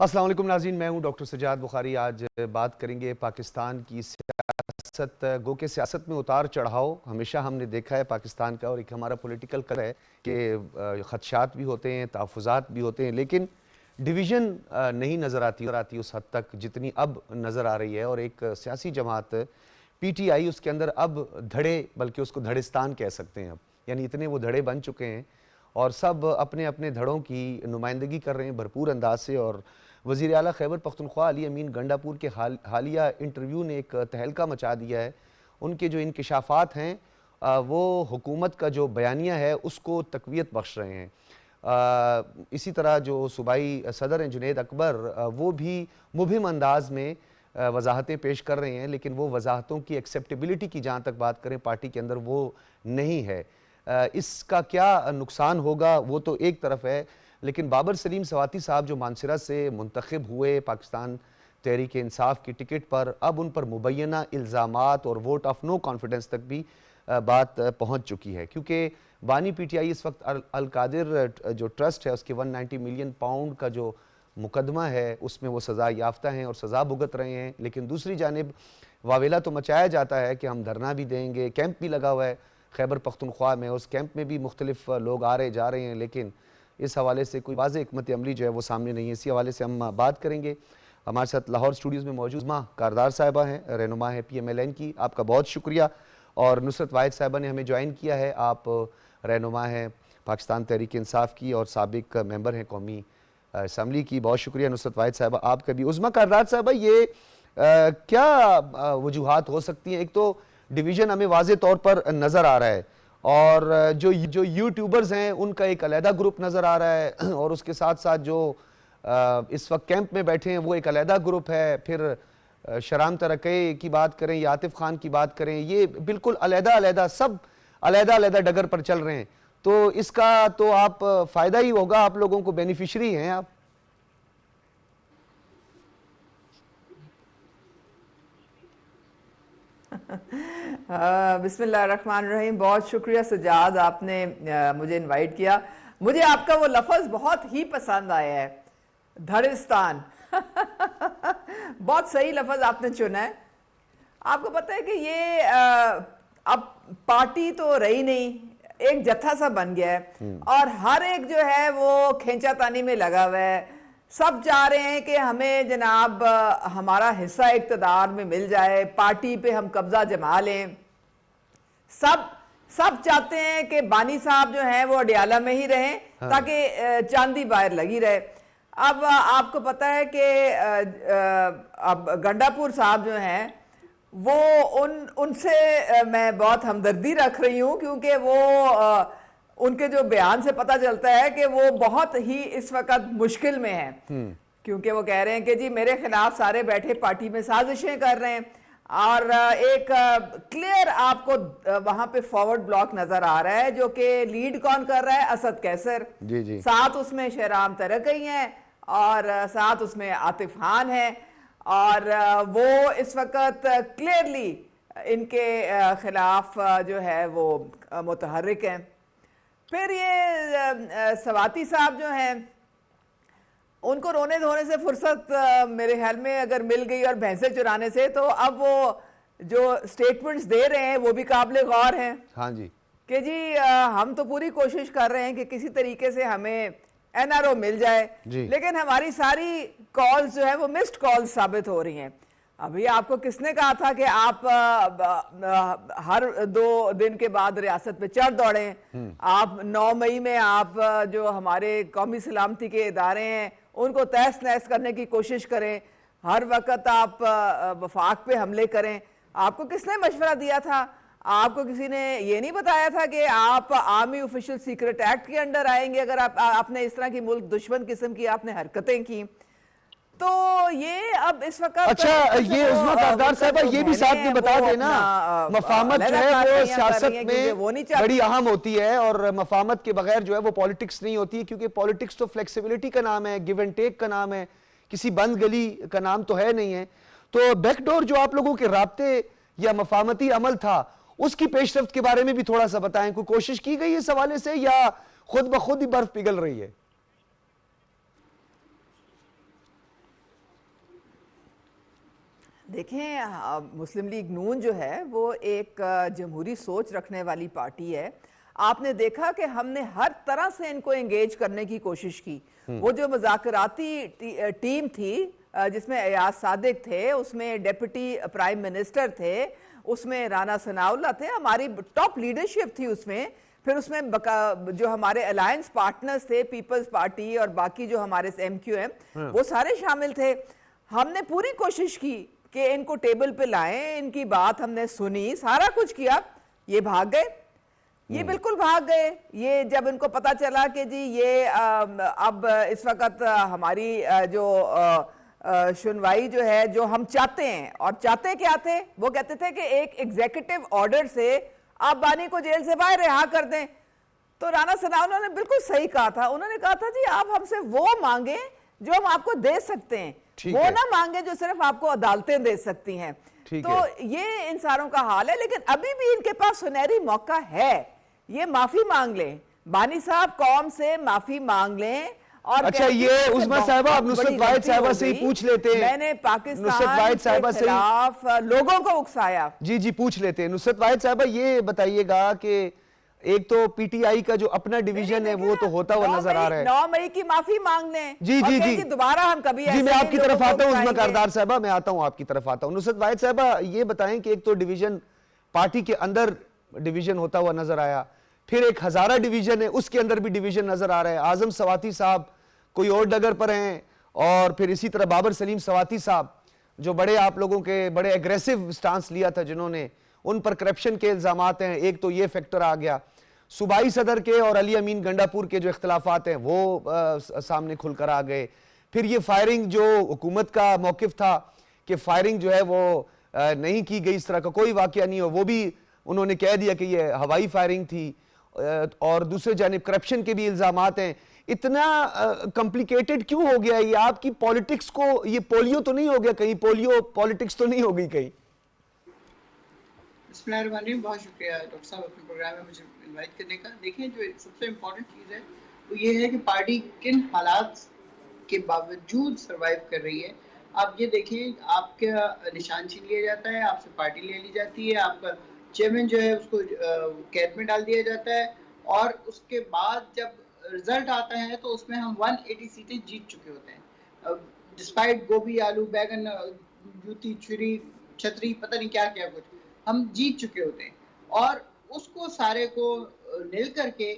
अस्सलाम वालेकुम नाज़रीन, मैं हूं डॉक्टर सजाद बुखारी। आज बात करेंगे पाकिस्तान की सियासत। गो के सियासत में उतार चढ़ाव हमेशा हमने देखा है पाकिस्तान का, और एक हमारा पॉलिटिकल कलर है कि खदशात भी होते हैं, तहफ़्फ़ुज़ात भी होते हैं, लेकिन डिवीज़न नहीं नज़र आती उस हद तक जितनी अब नज़र आ रही है। और एक सियासी जमात PTI, उसके अंदर अब धड़े, बल्कि उसको धड़िस्तान कह सकते हैं अब, यानी इतने वो धड़े बन चुके हैं और सब अपने अपने धड़ों की नुमाइंदगी कर रहे हैं भरपूर अंदाज से। और वज़ीर आला खैबर पख्तूनख्वा अली अमीन गंडापुर के हालिया इंटरव्यू ने एक तहलका मचा दिया है। उनके जो इंकशाफात हैं वो हुकूमत का जो बयानिया है उसको तक़वियत बख्श रहे हैं। इसी तरह जो सूबाई सदर हैं जुनैद अकबर, वो भी मुबहिम अंदाज में वजाहतें पेश कर रहे हैं, लेकिन वो वजाहतों की एक्सेप्टेबिलिटी की जहाँ तक बात करें पार्टी के अंदर वो नहीं है। इसका क्या नुकसान होगा वो तो एक तरफ है, लेकिन बाबर सलीम सवाती साहब जो मानसरा से मुंतखब हुए पाकिस्तान तहरीक इंसाफ की टिकट पर, अब उन पर मुबैना इल्ज़ामात और वोट ऑफ नो कॉन्फिडेंस तक भी बात पहुंच चुकी है, क्योंकि बानी PTI इस वक्त अल कादिर जो ट्रस्ट है उसके 190 मिलियन पाउंड का जो मुकदमा है उसमें वो सज़ा याफ्ता हैं और सज़ा भुगत रहे हैं। लेकिन दूसरी जानिब वावेला तो मचाया जाता है कि हम धरना भी देंगे, कैंप भी लगा हुआ है खैबर पख्तूनख्वा में, उस कैंप में भी मुख्तलिफ लोग आ रहे जा रहे हैं, लेकिन इस हवाले से कोई वाज़ेह हिकमत अमली जो है वो सामने नहीं है। इसी हवाले से हम बात करेंगे। हमारे साथ लाहौर स्टूडियोज़ में मौजूद माँ कारदार साहिबा हैं, रहनुमा है PMLN की, आपका बहुत शुक्रिया। और नुसरत वाहिद साहिबा ने हमें ज्वाइन किया है, आप रहनुमा हैं पाकिस्तान तहरीक इंसाफ की और साबिक मेंबर हैं कौमी असम्बली की। बहुत शुक्रिया नुसरत वाहिद साहिबा आपका भी। उज़मा कारदार साहिबा, ये क्या वजूहात हो सकती हैं? एक तो डिवीज़न हमें वाज़े तौर पर नज़र आ रहा है, और जो यूट्यूबर्स हैं उनका एक अलहदा ग्रुप नज़र आ रहा है, और उसके साथ साथ जो इस वक्त कैंप में बैठे हैं वो एक अलहदा ग्रुप है। फिर शराम तरक़े की बात करें या आतिफ खान की बात करें, ये बिल्कुल अलहदा अलहदा, सब अलहदा अलहदा डगर पर चल रहे हैं। तो इसका तो आप फ़ायदा ही होगा, आप लोगों को बेनिफिशरी हैं आप। बिस्मिल्लाहिर्रहमानिर्रहीम। बहुत शुक्रिया सजाद, आपने मुझे इनवाइट किया। मुझे आपका वो लफ्ज़ बहुत ही पसंद आया है, धड़िस्तान। बहुत सही लफ्ज़ आपने चुना है। आपको पता है कि ये अब पार्टी तो रही नहीं, एक जत्था सा बन गया है, और हर एक जो है वो खींचातानी में लगा हुआ है। सब चाह रहे हैं कि हमें जनाब हमारा हिस्सा इक़्तिदार में मिल जाए, पार्टी पे हम कब्जा जमा लें। सब चाहते हैं कि बानी साहब जो हैं वो अडियाला में ही रहें, ताकि चांदी बाहर लगी रहे। अब आपको पता है कि अब गंडापुर साहब जो हैं वो उनसे मैं बहुत हमदर्दी रख रही हूँ, क्योंकि वो उनके जो बयान से पता चलता है कि वो बहुत ही इस वक्त मुश्किल में हैं, क्योंकि वो कह रहे हैं कि जी मेरे खिलाफ सारे बैठे पार्टी में साजिशें कर रहे हैं। और एक क्लियर आपको वहां पे फॉरवर्ड ब्लॉक नजर आ रहा है, जो कि लीड कौन कर रहा है? असद कैसर जी। साथ उसमें शहराम तरक़ई हैं और साथ उसमें आतिफ खान है, और वो इस वक्त क्लियरली इनके खिलाफ जो है वो मुतहर्रिक हैं। फिर ये सवाती साहब जो हैं, उनको रोने धोने से फुर्सत मेरे ख्याल में अगर मिल गई, और भैंसे चुराने से, तो अब वो जो स्टेटमेंट्स दे रहे हैं वो भी काबिल गौर हैं। हाँ जी, कि जी हम तो पूरी कोशिश कर रहे हैं कि किसी तरीके से हमें NRO मिल जाए, लेकिन हमारी सारी कॉल्स जो है वो मिस्ड कॉल्स साबित हो रही हैं। अभी आपको किसने कहा था कि आप हर 2 दिन के बाद रियासत पे चढ़ दौड़ें? आप 9 मई में आप जो हमारे कौमी सलामती के इदारे हैं उनको तहस नहस करने की कोशिश करें, हर वक्त आप वफाक पे हमले करें। आपको किसने मशवरा दिया था? आपको किसी ने ये नहीं बताया था कि आप आर्मी ऑफिशियल सीक्रेट एक्ट के अंडर आएंगे अगर आपने इस तरह की मुल्क दुश्मन किस्म की आपने हरकतें की? तो ये अब इस वक्त अच्छा, ये उज़मा कारदार साहबा ये भी साथ में बता देना, मफामत जो है वो सियासत में बड़ी अहम होती है, और मफामत के बगैर जो है वो पॉलिटिक्स नहीं होती, क्योंकि पॉलिटिक्स तो फ्लेक्सिबिलिटी का नाम है, गिव एंड टेक का नाम है, किसी बंद गली का नाम तो है नहीं है। तो बैकडोर जो आप लोगों के राब्ते या मफामती अमल था, उसकी पेशरफ्त के बारे में भी थोड़ा सा बताएं। कोई कोशिश की गई इस हवाले से, या खुद ब खुद ही बर्फ पिघल रही है? देखें, मुस्लिम लीग नून जो है वो एक जमहूरी सोच रखने वाली पार्टी है। आपने देखा कि हमने हर तरह से इनको एंगेज करने की कोशिश की। वो जो मुज़ाकराती टीम थी जिसमें अयाज सादिक थे, उसमें डिप्टी प्राइम मिनिस्टर थे, उसमें राना सनाउल्लाह थे, हमारी टॉप लीडरशिप थी उसमें। फिर उसमें जो हमारे अलायंस पार्टनर्स थे, पीपल्स पार्टी और बाकी जो हमारे MQM, वो सारे शामिल थे। हमने पूरी कोशिश की कि इनको टेबल पे लाएं, इनकी बात हमने सुनी, सारा कुछ किया। ये भाग गए, ये बिल्कुल भाग गए। ये जब इनको पता चला कि जी ये अब इस वक्त हमारी जो सुनवाई जो है, जो हम चाहते हैं, और चाहते क्या थे, वो कहते थे कि एक एग्जीक्यूटिव ऑर्डर से आप बानी को जेल से बाहर रिहा कर दें। तो राना सनाउल्लाह ने बिल्कुल सही कहा था। उन्होंने कहा था जी आप हमसे वो मांगे जो हम आपको दे सकते हैं, वो ना मांगे जो सिर्फ आपको अदालतें दे सकती हैं। तो ये इन सारों का हाल है। लेकिन अभी भी इनके पास सुनहरी मौका है, ये माफी मांग लें, बानी साहब कौम से माफी मांग लें। और अच्छा, ये उस्मा साहिबा, आप नुसरत वाहिद साहिबा से ही पूछ लेते हैं। मैंने पाकिस्तान के खिलाफ लोगों को उकसाया। जी जी, पूछ लेते हैं। नुसरत वाहिद साहिबा, ये बताइएगा कि एक तो पीटीआई का जो अपना डिवीजन है वो तो होता हुआ नजर आ रहा है। 9 मई की माफी मांग लें। जी जी जी, दोबारा हम कभी जी मैं आपकी तरफ आता हूँ उस्मा कारदार साहिबा, मैं आता हूँ आपकी तरफ आता हूँ। नुसरत वाहिद साहिबा, ये बताएं कि एक तो डिवीजन पार्टी के अंदर डिवीजन होता हुआ नजर आया, फिर एक हजारा डिवीजन है, उसके अंदर भी डिवीजन नजर आ रहा है। आजम सवाती साहब कोई और डगर पर हैं, और फिर इसी तरह बाबर सलीम सवाती साहब जो बड़े आप लोगों के बड़े एग्रेसिव स्टांस लिया था, जिन्होंने, उन पर करप्शन के इल्जामात हैं। एक तो ये फैक्टर आ गया। सूबाई सदर के और अली अमीन गंडापुर के जो इख्तलाफात हैं वो सामने खुलकर आ गए। फिर ये फायरिंग जो हुकूमत का मौकिफ था कि फायरिंग जो है वो नहीं की गई, इस तरह का कोई वाकया नहीं हो, वो भी उन्होंने कह दिया कि ये हवाई फायरिंग थी। और दूसरे जानिब करप्शन के भी इल्जामात हैं। इतना कॉम्प्लिकेटेड क्यों हो गया ये आपकी पॉलिटिक्स को? ये पोलियो तो नहीं हो गया कहीं? पोलियो पॉलिटिक्स तो नहीं हो गई कहीं? बहुत शुक्रिया डॉक्टर साहब अपने प्रोग्राम में मुझे इनवाइट करने का। देखिए, जो सबसे इम्पोर्टेंट चीज़ है वो ये है कि पार्टी किन हालात के बावजूद सरवाइव कर रही है। आप ये देखें, आपका निशान छीन लिया जाता है, आपसे पार्टी ले ली जाती है, आपका चेयरमैन जो है उसको कैद में डाल दिया जाता है, और उसके बाद जब रिजल्ट आता है तो उसमें हम 180 सीटें जीत चुके होते हैं, डिस्पाइट गोभी, आलू, बैगन, जूती, छुरी, छतरी, पता नहीं क्या क्या कुछ हम जीत चुके होते हैं। और उसको सारे को निल करके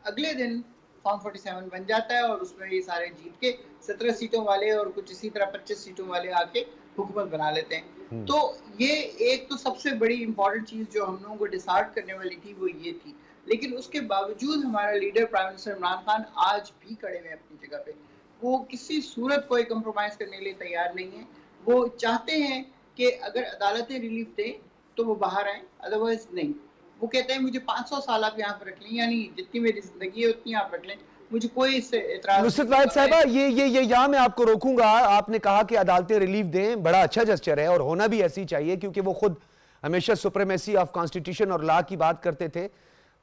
अगले दिन फॉर्म 47 बन जाता है, और उसमें ये सारे जीत के 17 सीटों वाले और कुछ इसी तरह 25 सीटों वाले आके हुकूमत बना लेते हैं। तो ये एक तो सबसे बड़ी इंपॉर्टेंट चीज जो हम लोगों को डिसाइड करने वाली थी वो ये थी। लेकिन उसके बावजूद हमारा leader prime minister Imran Khan आज भी खड़े हैं अपनी जगह पे। वो किसी सूरत कोई कंप्रोमाइज करने के लिए तैयार नहीं है। वो चाहते हैं कि अगर अदालतें रिलीफ दें तो वो बाहर आए, अदरवाइज नहीं। वो कहते हैं मुझे 500 साल आप यहाँ पर रख लें, यानी जितनी मेरी जिंदगी है उतनी आप रख लें, मुझे कोई इससे एतराज। नुसरत वाहिद साहिबा, ये यहाँ मैं आपको रोकूंगा। आपने कहा कि अदालतें रिलीफ दें, बड़ा अच्छा जेस्चर है और होना भी ऐसी चाहिए, क्योंकि वो खुद हमेशा सुप्रीमेसी ऑफ कॉन्स्टिट्यूशन और लॉ की बात करते थे।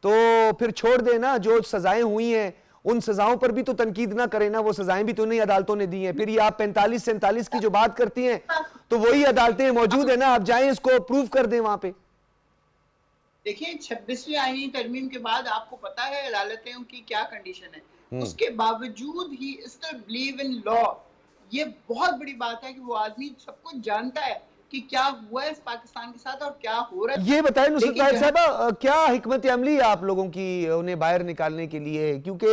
तो फिर छोड़ देना, जो सजाएं हुई हैं उन सजाओं पर भी तो तनकीद ना करें ना, वो सजाएं भी तो नहीं अदालतों ने दी हैं। फिर ये आप 45-47 की जो बात करती हैं, तो वही अदालतें मौजूद है ना, आप जाएं इसको प्रूव कर दें वहां पे। देखिए, 26वीं आईनी तरमीम के बाद आपको पता है अदालतों की क्या कंडीशन है। उसके बावजूद he still believe in law. ये बहुत बड़ी बात है कि वो आदमी सब कुछ जानता है कि क्या हुआ है इस पाकिस्तान के साथ और क्या हो रहा है। ये बताएं नुसरत वाहिद साहिबा, क्या हिकमत अमली है आप लोगों की उन्हें बाहर निकालने के लिए? क्योंकि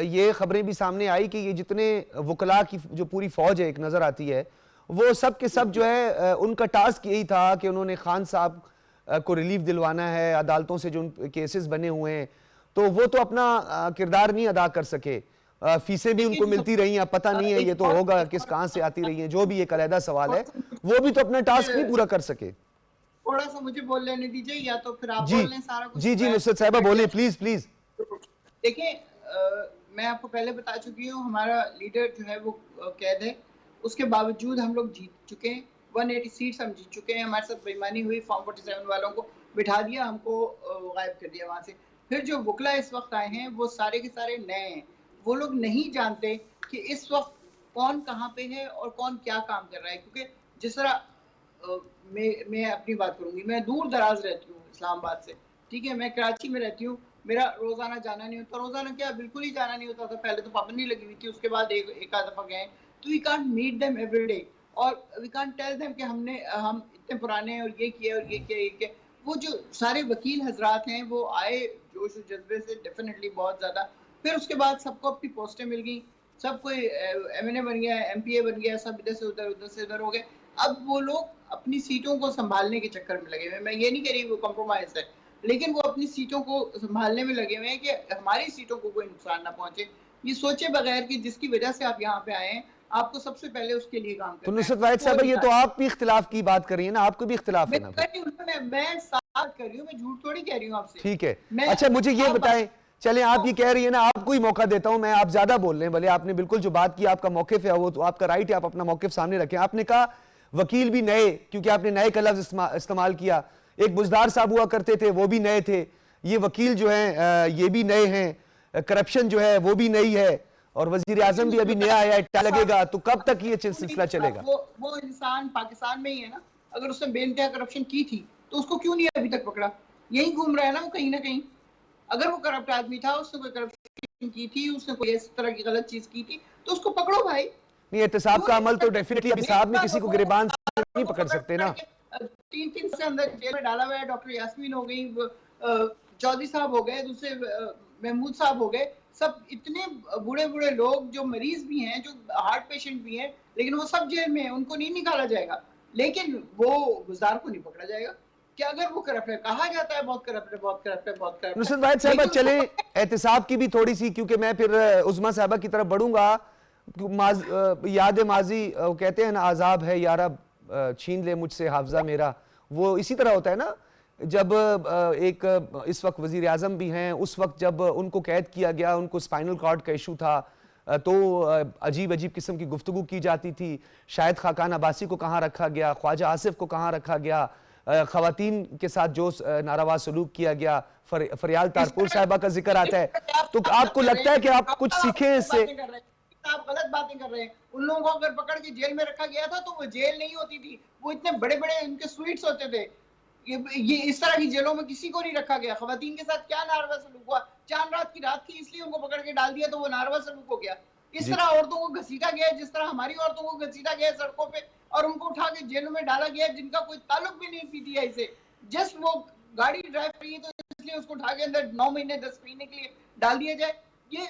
ये खबरें भी सामने आई कि ये जितने वकला की जो पूरी फौज है एक नजर आती है, वो सब के सब जो है उनका टास्क यही था कि उन्होंने खान साहब को रिलीफ दिलवाना है अदालतों से जो केसेस बने हुए हैं, तो वो तो अपना किरदार नहीं अदा कर सके। फीसें भी उनको मिलती रही हैं, पता नहीं है ये तो होगा किस कहां से आती रही हैं, जो भी एक अलहदा सवाल है, वो भी तो अपना टास्क नहीं पूरा कर सके। थोड़ा सा मुझे बोल लेने दीजिए, या तो फिर आप बोल लें सारा कुछ। जी जी नुसरत साहिबा बोले प्लीज प्लीज। देखिए, मैं आपको पहले बता चुकी हूँ, हमारा लीडर जो है वो कैद है, उसके बावजूद हम लोग जीत चुके हैं, 180 सीट्स हम जीत चुके हैं। हमारे साथ बेईमानी हुई, फॉर्म 47 वालों को बिठा दिया, हमको गायब कर दिया वहां से। फिर जो वकला इस वक्त आए हैं वो सारे के सारे नए हैं, वो लोग नहीं जानते कि इस वक्त कौन कहाँ पे है और कौन क्या काम कर रहा है। क्योंकि जिस तरह मैं अपनी बात करूंगी, मैं दूर दराज रहती हूँ इस्लामाबाद से, ठीक है, मैं कराची में रहती हूँ, मेरा रोजाना जाना नहीं होता, रोजाना क्या बिल्कुल ही जाना नहीं होता था, पहले तो पाबंदी लगी हुई थी, उसके बाद एक आध दफा गए, तो we can't meet them every day और वी कांट टेल देम कि हम इतने पुराने हैं और ये किया और ये किया ये किया। वो जो सारे वकील हजरात हैं वो आए जोश और जज्बे से डेफिनेटली बहुत ज्यादा, फिर उसके बाद सबको अपनी पोस्टें मिल गई, सब कोई MNA बन गया, MPA बन गया, सब इधर से उधर हो गए। अब वो लोग अपनी सीटों को संभालने के चक्कर में लगे हुए हैं। मैं ये नहीं कह रही वो कॉम्प्रोमाइज है, लेकिन वो अपनी सीटों को संभालने में लगे हुए हैं कि हमारी सीटों को कोई नुकसान ना पहुंचे, ये सोचे बगैर कि जिसकी वजह से आप यहाँ पे आए हैं आपको सबसे पहले उसके लिए काम करना है। तो नुसरत वाहिद साहब, ये तो आप भी इख्तिलाफ की बात कर रही है ना, आपको भी इख्तिलाफ है ना? मैं साथ कर रही हूँ, मैं झूठ थोड़ी कह रही हूँ आपसे। ठीक है, अच्छा मुझे ये बताएं, चलें आप ये कह रही है ना, आपको ही मौका देता हूं मैं, आप ज्यादा बोल रहे हैं, भले आपने बिल्कुल जो बात की आपका मौकिफ है वो तो आपका राइट है, आप अपना मौकिफ सामने रखें। आपने कहा वकील भी नए, क्योंकि आपने नए का लफ्ज इस्तेमाल किया, एक बुजदार साहब हुआ करते थे वो भी नए थे, ये वकील जो हैं ये भी नए हैं, करप्शन जो है वो भी नई है, और वजीर आजम भी अभी नया आया है, क्या लगेगा? तो कब तक ये सिलसिला चलेगा? वो इंसान पाकिस्तान में ही है ना, अगर उसने बेइंतहा करप्शन की थी तो उसको क्यों नहीं अभी तक पकड़ा? यही घूम रहा है ना वो कहीं ना कहीं। अगर वो करप्ट आदमी था, उसने कोई करप्शन की थी, उसने कोई इस तरह की गलत चीज की थी, तो उसको पकड़ो भाई। नहीं, एहतसाब का अमल तो डेफिनेटली अभी साहब में किसी को गिरबान से नहीं पकड़ सकते ना। 3 से अंदर जेल में डाला हुआ है, डॉक्टर यास्मीन हो गई, चौधरी साहब हो गए, दूसरे महमूद साहब हो गए, सब इतने बूढ़े बूढ़े लोग जो मरीज भी हैं, जो हार्ट पेशेंट भी हैं, लेकिन वो सब जेल में हैं, उनको नहीं निकाला जाएगा, लेकिन वो गुजार को नहीं पकड़ा जाएगा। क्या अगर वो करप्ट है? कहा जाता है बहुत करप्ट है, बहुत करप्ट है, बहुत करप्ट है। नुसरत वाहिद साहब चले एहतिसाब की भी थोड़ी सी, क्योंकि मैं फिर उस्मा साहबा की तरफ बढ़ूंगा। याद माजी कहते हैं ना, आजाब है यारा छीन ले मुझसे हाफजा मेरा, वो इसी तरह होता है ना। जब एक इस वक्त वजीर आजम भी हैं, उस वक्त जब उनको कैद किया गया, उनको स्पाइनल कॉर्ड का इशू था, तो अजीब अजीब किस्म की गुफ्तगू की जाती थी, शायद खाकान अब्बासी को कहाँ रखा गया, ख्वाजा आसिफ को कहाँ रखा गया, खवातीन के साथ जो नारावा सलूक किया गया, फरियाल तारपुर साहिबा का जिक्र आता है, तो आपको लगता है कि आप कुछ सीखें इससे? आप गलत बातें कर रहे हैं। उन लोगों को अगर पकड़ के जेल में रखा गया था तो वो जेल नहीं होती थी, वो इतने बड़े बड़े उनके स्वीट्स होते थे। ये इस तरह की जेलों में किसी को नहीं रखा गया। खवातीन के साथ क्या नारवा सलूक हुआ? चांद रात की रात थी इसलिए उनको पकड़ के डाल दिया तो वो नारवा सलूक हो गया। इस तरह औरतों को घसीटा गया जिस तरह हमारी औरतों को घसीटा गया सड़कों पे, और उनको उठा के जेलों में डाला गया जिनका कोई ताल्लुक भी नहीं PTI से। जस्ट वो गाड़ी ड्राइव रही है तो इसलिए उसको उठा के अंदर 9 महीने 10 महीने के लिए डाल दिया जाए। ये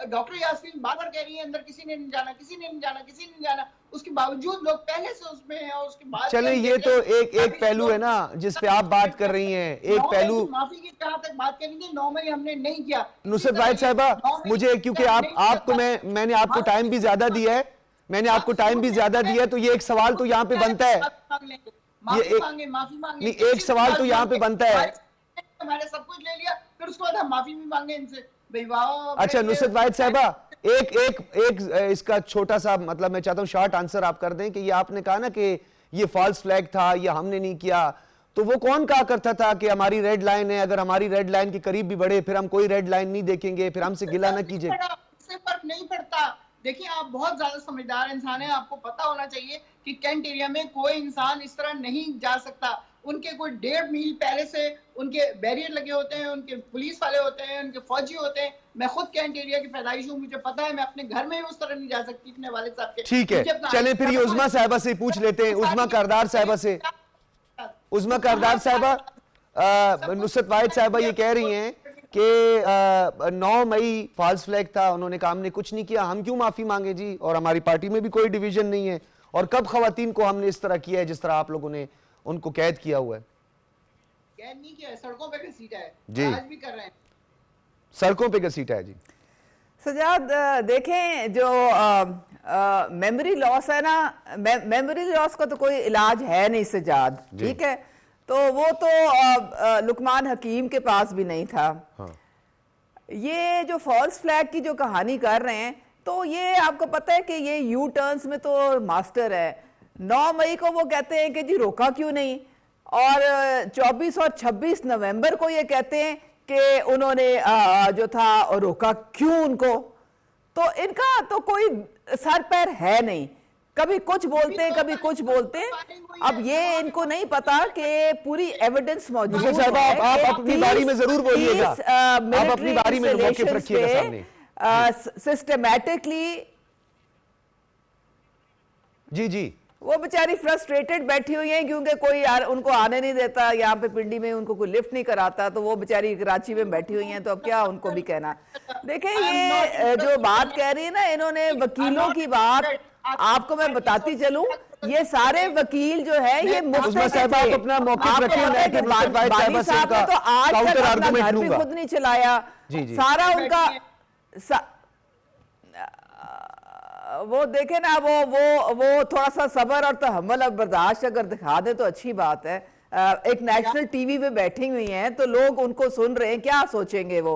डॉक्टर यास्मीन बार बार कह रही है अंदर किसी ने नहीं जाना, किसी ने नहीं जाना, किसी ने नहीं जाना, उसके बावजूद लोग पहले से उसमें हैं और उसके बाद चले ये तो एक पहलू है ना जिस पे आप बात कर रही हैं, एक पहलू माफी की जहां तक बात करेंगे 9 मई हमने नहीं किया। नुसरत वाहिद साहिबा, मुझे क्योंकि आपको मैंने आपको टाइम भी ज्यादा दिया है, मैंने आपको टाइम भी ज्यादा दिया है, तो ये एक सवाल तो यहाँ पे बनता है, नहीं एक सवाल तो यहाँ पे बनता है। हमारे सब कुछ ले लिया, फिर उसके बाद हम माफी भी मांगे इनसे। अच्छा नुसरत वाहिद साहिबा, एक इसका छोटा सा मतलब मैं चाहता हूँ शॉर्ट आंसर आप कर दें कि ये आपने कहा ना कि ये फॉल्स फ्लैग था, ये हमने नहीं किया, तो वो कौन कहा करता था कि हमारी रेड लाइन है, अगर हमारी रेड लाइन के करीब भी बढ़े फिर हम कोई रेड लाइन नहीं देखेंगे, फिर हमसे गिला ना कीजिए। इससे फर्क नहीं पड़ता। देखिए आप बहुत ज्यादा समझदार इंसान हैं, आपको पता होना चाहिए कि कैंट एरिया में कोई इंसान इस तरह नहीं जा सकता। उनके कोई 1.5 मील पहले से उनके बैरियर लगे होते हैं, उनके पुलिस वाले होते हैं, उनके फौजी होते हैं। मैं खुद कैंट एरिया की पैदाइश हूँ, मुझे पता है, मैं अपने घर में उस तरह नहीं जा सकती अपने वाले साहब के। ठीक है, चलें फिर ये उस्मा साहिबा से पूछ लेते हैं, उस्मा कारदार साहिबा से। उस्मा कारदार साहिबा, नुसरत वाहिद साहिबा ये कह रही हैं कि 9 मई फॉल्स फ्लैग था, उन्होंने कहा हमने कुछ नहीं किया, हम क्यों माफी मांगे जी, और हमारी पार्टी में भी कोई डिवीजन नहीं है, और कब खवातीन को हमने इस तरह किया है जिस तरह आप लोगों ने उनको कैद किया हुआ है? कैद नहीं किया है, सड़कों पे घसीटा है जी, आज भी कर रहे हैं, सड़कों पे घसीटा है जी। सजाद देखें जो मेमोरी लॉस है ना, मेमोरी लॉस का तो कोई इलाज है नहीं सजाद, ठीक है, तो वो तो लुकमान हकीम के पास भी नहीं था। हाँ। ये जो फॉल्स फ्लैग की जो कहानी कर रहे हैं, तो ये आपको पता है कि ये यू टर्न्स में तो मास्टर है। 9 मई को वो कहते हैं कि जी रोका क्यों नहीं, और 24 और 26 नवंबर को ये कहते हैं कि उन्होंने जो था रोका क्यों उनको। तो इनका तो कोई सर पैर है नहीं। कभी कुछ बोलते हैं, कभी कुछ बोलते हैं। अब ये इनको नहीं पता कि पूरी एविडेंस मौजूद है। साहब आप अपनी बारी में जरूर बोलिएगा, आप अपनी बारी में मौक़िफ़ रखिएगा सामने। सिस्टमैटिकली जी वो बेचारी फ्रस्ट्रेटेड बैठी हुई हैं क्योंकि कोई उनको आने नहीं देता, यहाँ पे पिंडी में उनको कोई लिफ्ट नहीं कराता, तो वो बेचारी कराची में बैठी हुई हैं, तो अब क्या उनको भी कहना। देखिए ये जो बात कह रही है ना, इन्होंने वकीलों की बात आपको मैं बताती चलूं, ये सारे वकील जो है ये मुफ्त में थे। अपना मौक़िफ़ रखिए, मैं बानी साहब ने तो आज तक अपना घर भी खुद नहीं चलाया, सारा उनका वो देखे ना, वो थोड़ा सा सब्र और तहम्मुल और बर्दाश्त अगर दिखा दे तो अच्छी बात है। एक नेशनल टीवी पे बैठी हुई हैं तो लोग उनको सुन रहे हैं, क्या सोचेंगे वो।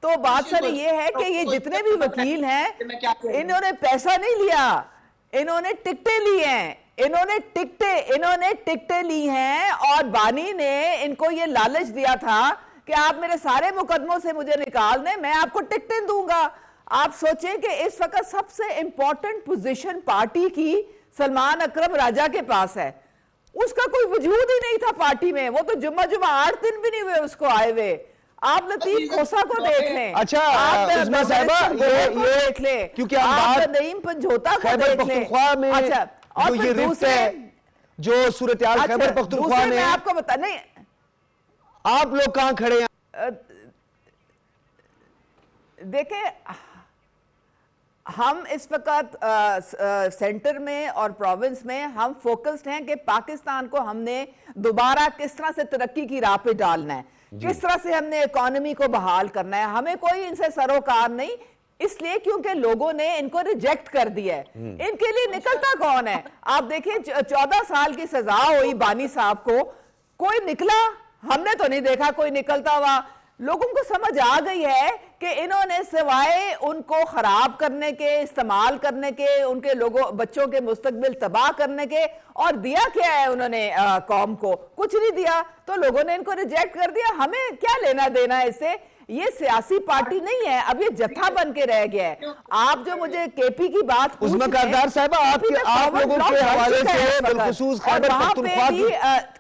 तो बात सर ये है कि ये जितने भी वकील हैं इन्होंने पैसा नहीं लिया, इन्होंने टिकटें ली हैं, इन्होंने टिकटें ली हैं और बानी ने इनको ये लालच दिया था कि आप मेरे सारे मुकदमों से मुझे निकाल दें, मैं आपको टिकटें दूंगा। आप सोचें कि इस वक्त सबसे इंपॉर्टेंट पोजीशन पार्टी की सलमान अकरम राजा के पास है, उसका कोई वजूद ही नहीं था पार्टी में, वो तो जुम्मा 8 दिन भी नहीं हुए उसको आए हुए। आप लतीफ खोसा को देख लें, अच्छा उस्मा साहिबा ये देख लें, क्योंकि आप नईम पंजोता को खैबर देख लें। पख्तूनख्वा में अच्छा, और जो ये रिफ्ट है, जो सूरत-ए-हाल खैबर पख्तूनख्वा में, आपको बता नहीं आप लोग कहां खड़े हैं? देखें हम इस वक्त सेंटर में और प्रोविंस में हम फोकस्ड हैं कि पाकिस्तान को हमने दोबारा किस तरह से तरक्की की राह पे डालना है, किस तरह से हमने इकोनॉमी को बहाल करना है। हमें कोई इनसे सरोकार नहीं, इसलिए क्योंकि लोगों ने इनको रिजेक्ट कर दिया है। इनके लिए निकलता कौन है? आप देखिए 14 साल की सजा हुई बानी साहब को, कोई निकला? हमने तो नहीं देखा कोई निकलता हुआ। लोगों को समझ आ गई है कि इन्होंने सिवाय उनको खराब करने के, इस्तेमाल करने के, उनके लोगों बच्चों के मुस्तकबिल तबाह करने के, और दिया क्या है उन्होंने कौम को? कुछ नहीं दिया, तो लोगों ने इनको रिजेक्ट कर दिया। हमें क्या लेना देना है इससे? ये सियासी पार्टी नहीं है, अब ये जत्था बन के रह गया है। आप जो मुझे केपी की बात उस्मा कारदार साहिबा आप लोगों के हवाले से बिलखुसूस खैबर पख्तूनख्वा की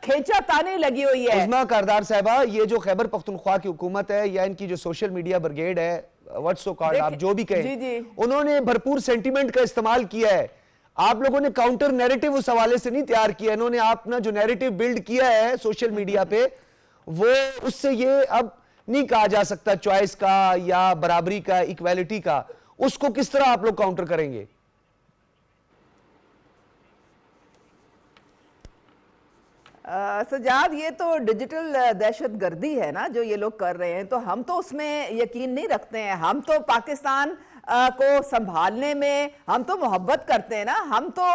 खींचातानी लगी हुई है। उस्मा कारदार साहिबा, ये जो खैबर पख्तूनख्वा की हुकूमत है या इनकी जो सोशल मीडिया ब्रिगेड है, व्हाट्स सो कॉल्ड, आप जो भी कहें, उन्होंने भरपूर सेंटीमेंट का इस्तेमाल किया है। आप लोगों ने काउंटर नैरेटिव उस हवाले से नहीं तैयार किया, इन्होंने अपना जो नैरेटिव बिल्ड किया है सोशल मीडिया पे, वो उससे ये अब नहीं कहा जा सकता चॉइस का या बराबरी का, इक्वालिटी का। उसको किस तरह आप लोग काउंटर करेंगे? सजाद, ये तो डिजिटल दहशतगर्दी है ना जो ये लोग कर रहे हैं, तो हम तो उसमें यकीन नहीं रखते हैं। हम तो पाकिस्तान को संभालने में हम तो मोहब्बत करते हैं ना। हम तो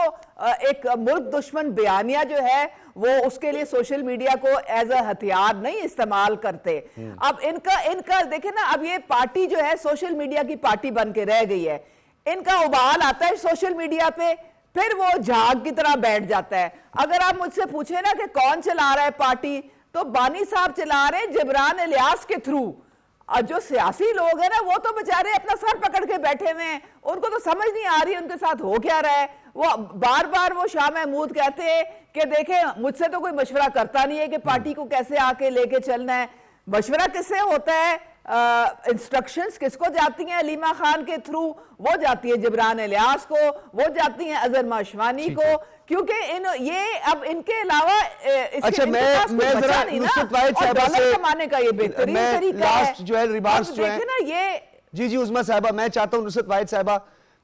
एक मुल्क दुश्मन बयानिया जो है वो उसके लिए सोशल मीडिया को एज अ हथियार नहीं इस्तेमाल करते। अब इनका देखे ना, अब ये पार्टी जो है सोशल मीडिया की पार्टी बन के रह गई है। इनका उबाल आता है सोशल मीडिया पे, फिर वो झाग की तरह बैठ जाता है। अगर आप मुझसे पूछे ना कि कौन चला रहा है पार्टी, तो बानी साहब चला रहे हैं जिब्रान इलियास के थ्रू। और जो सियासी लोग हैं ना, वो तो बेचारे अपना सर पकड़ के बैठे हुए हैं, उनको तो समझ नहीं आ रही उनके साथ हो क्या रहा है। वो बार बार वो शाह महमूद कहते हैं कि देखें मुझसे तो कोई मशवरा करता नहीं है कि पार्टी को कैसे आके लेके चलना है। मशवरा किससे होता है? इंस्ट्रक्शंस किसको जाती हैं? अलीमा खान के थ्रू वो जाती है जिब्रान इलियास को, वो जाती हैं अजहर माशवानी को, क्योंकि ये अब इनके अलावा अच्छा मैं जरा नुसरत वाहिद साहिबा से कमाने का ये बेहतरीन तरीका है। लास्ट जो है रिमार्क्स जो है ना ये जी उस्मा साहिबा, मैं चाहता हूं नुसरत वाहिद साहिबा,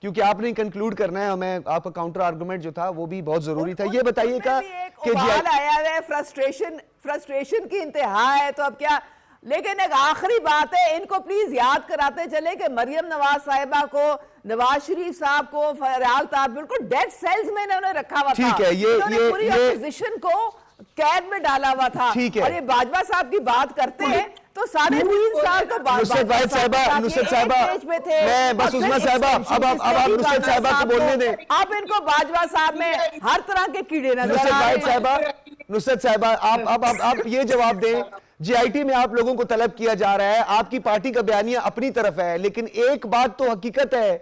क्योंकि आपने कंक्लूड करना है, मैं आपका काउंटर आर्गुमेंट जो था वो भी बहुत जरूरी था। ये बताइएगा कि आया है, फ्रस्ट्रेशन की इंतहा है, तो अब क्या। लेकिन एक आखिरी बात है, इनको प्लीज याद कराते चले कि मरियम नवाज साहिबा को, नवाज शरीफ साहब को, फरहाल तारबुल को डेड सेल्स में इन्होंने रखा हुआ था। ठीक है, ये पूरी अपोजिशन को कैद में डाला हुआ था। ठीक है, और ये बाजवा साहब की बात करते हैं तो 3.5 साल तो नुसरत वाहिद साहिबा, मैं बस उस्मा साहिबा, अब आप नुसरत साहिबा को बोलने दें। आप इनको बाजवा साहब में हर तरह के कीड़े नजर आ रहे हैं। नुसरत साहिबा, आप ये जवाब दें, जीआईटी में आप लोगों को तलब किया जा रहा है, आपकी पार्टी का बयानिया अपनी तरफ है, लेकिन एक बात तो हकीकत है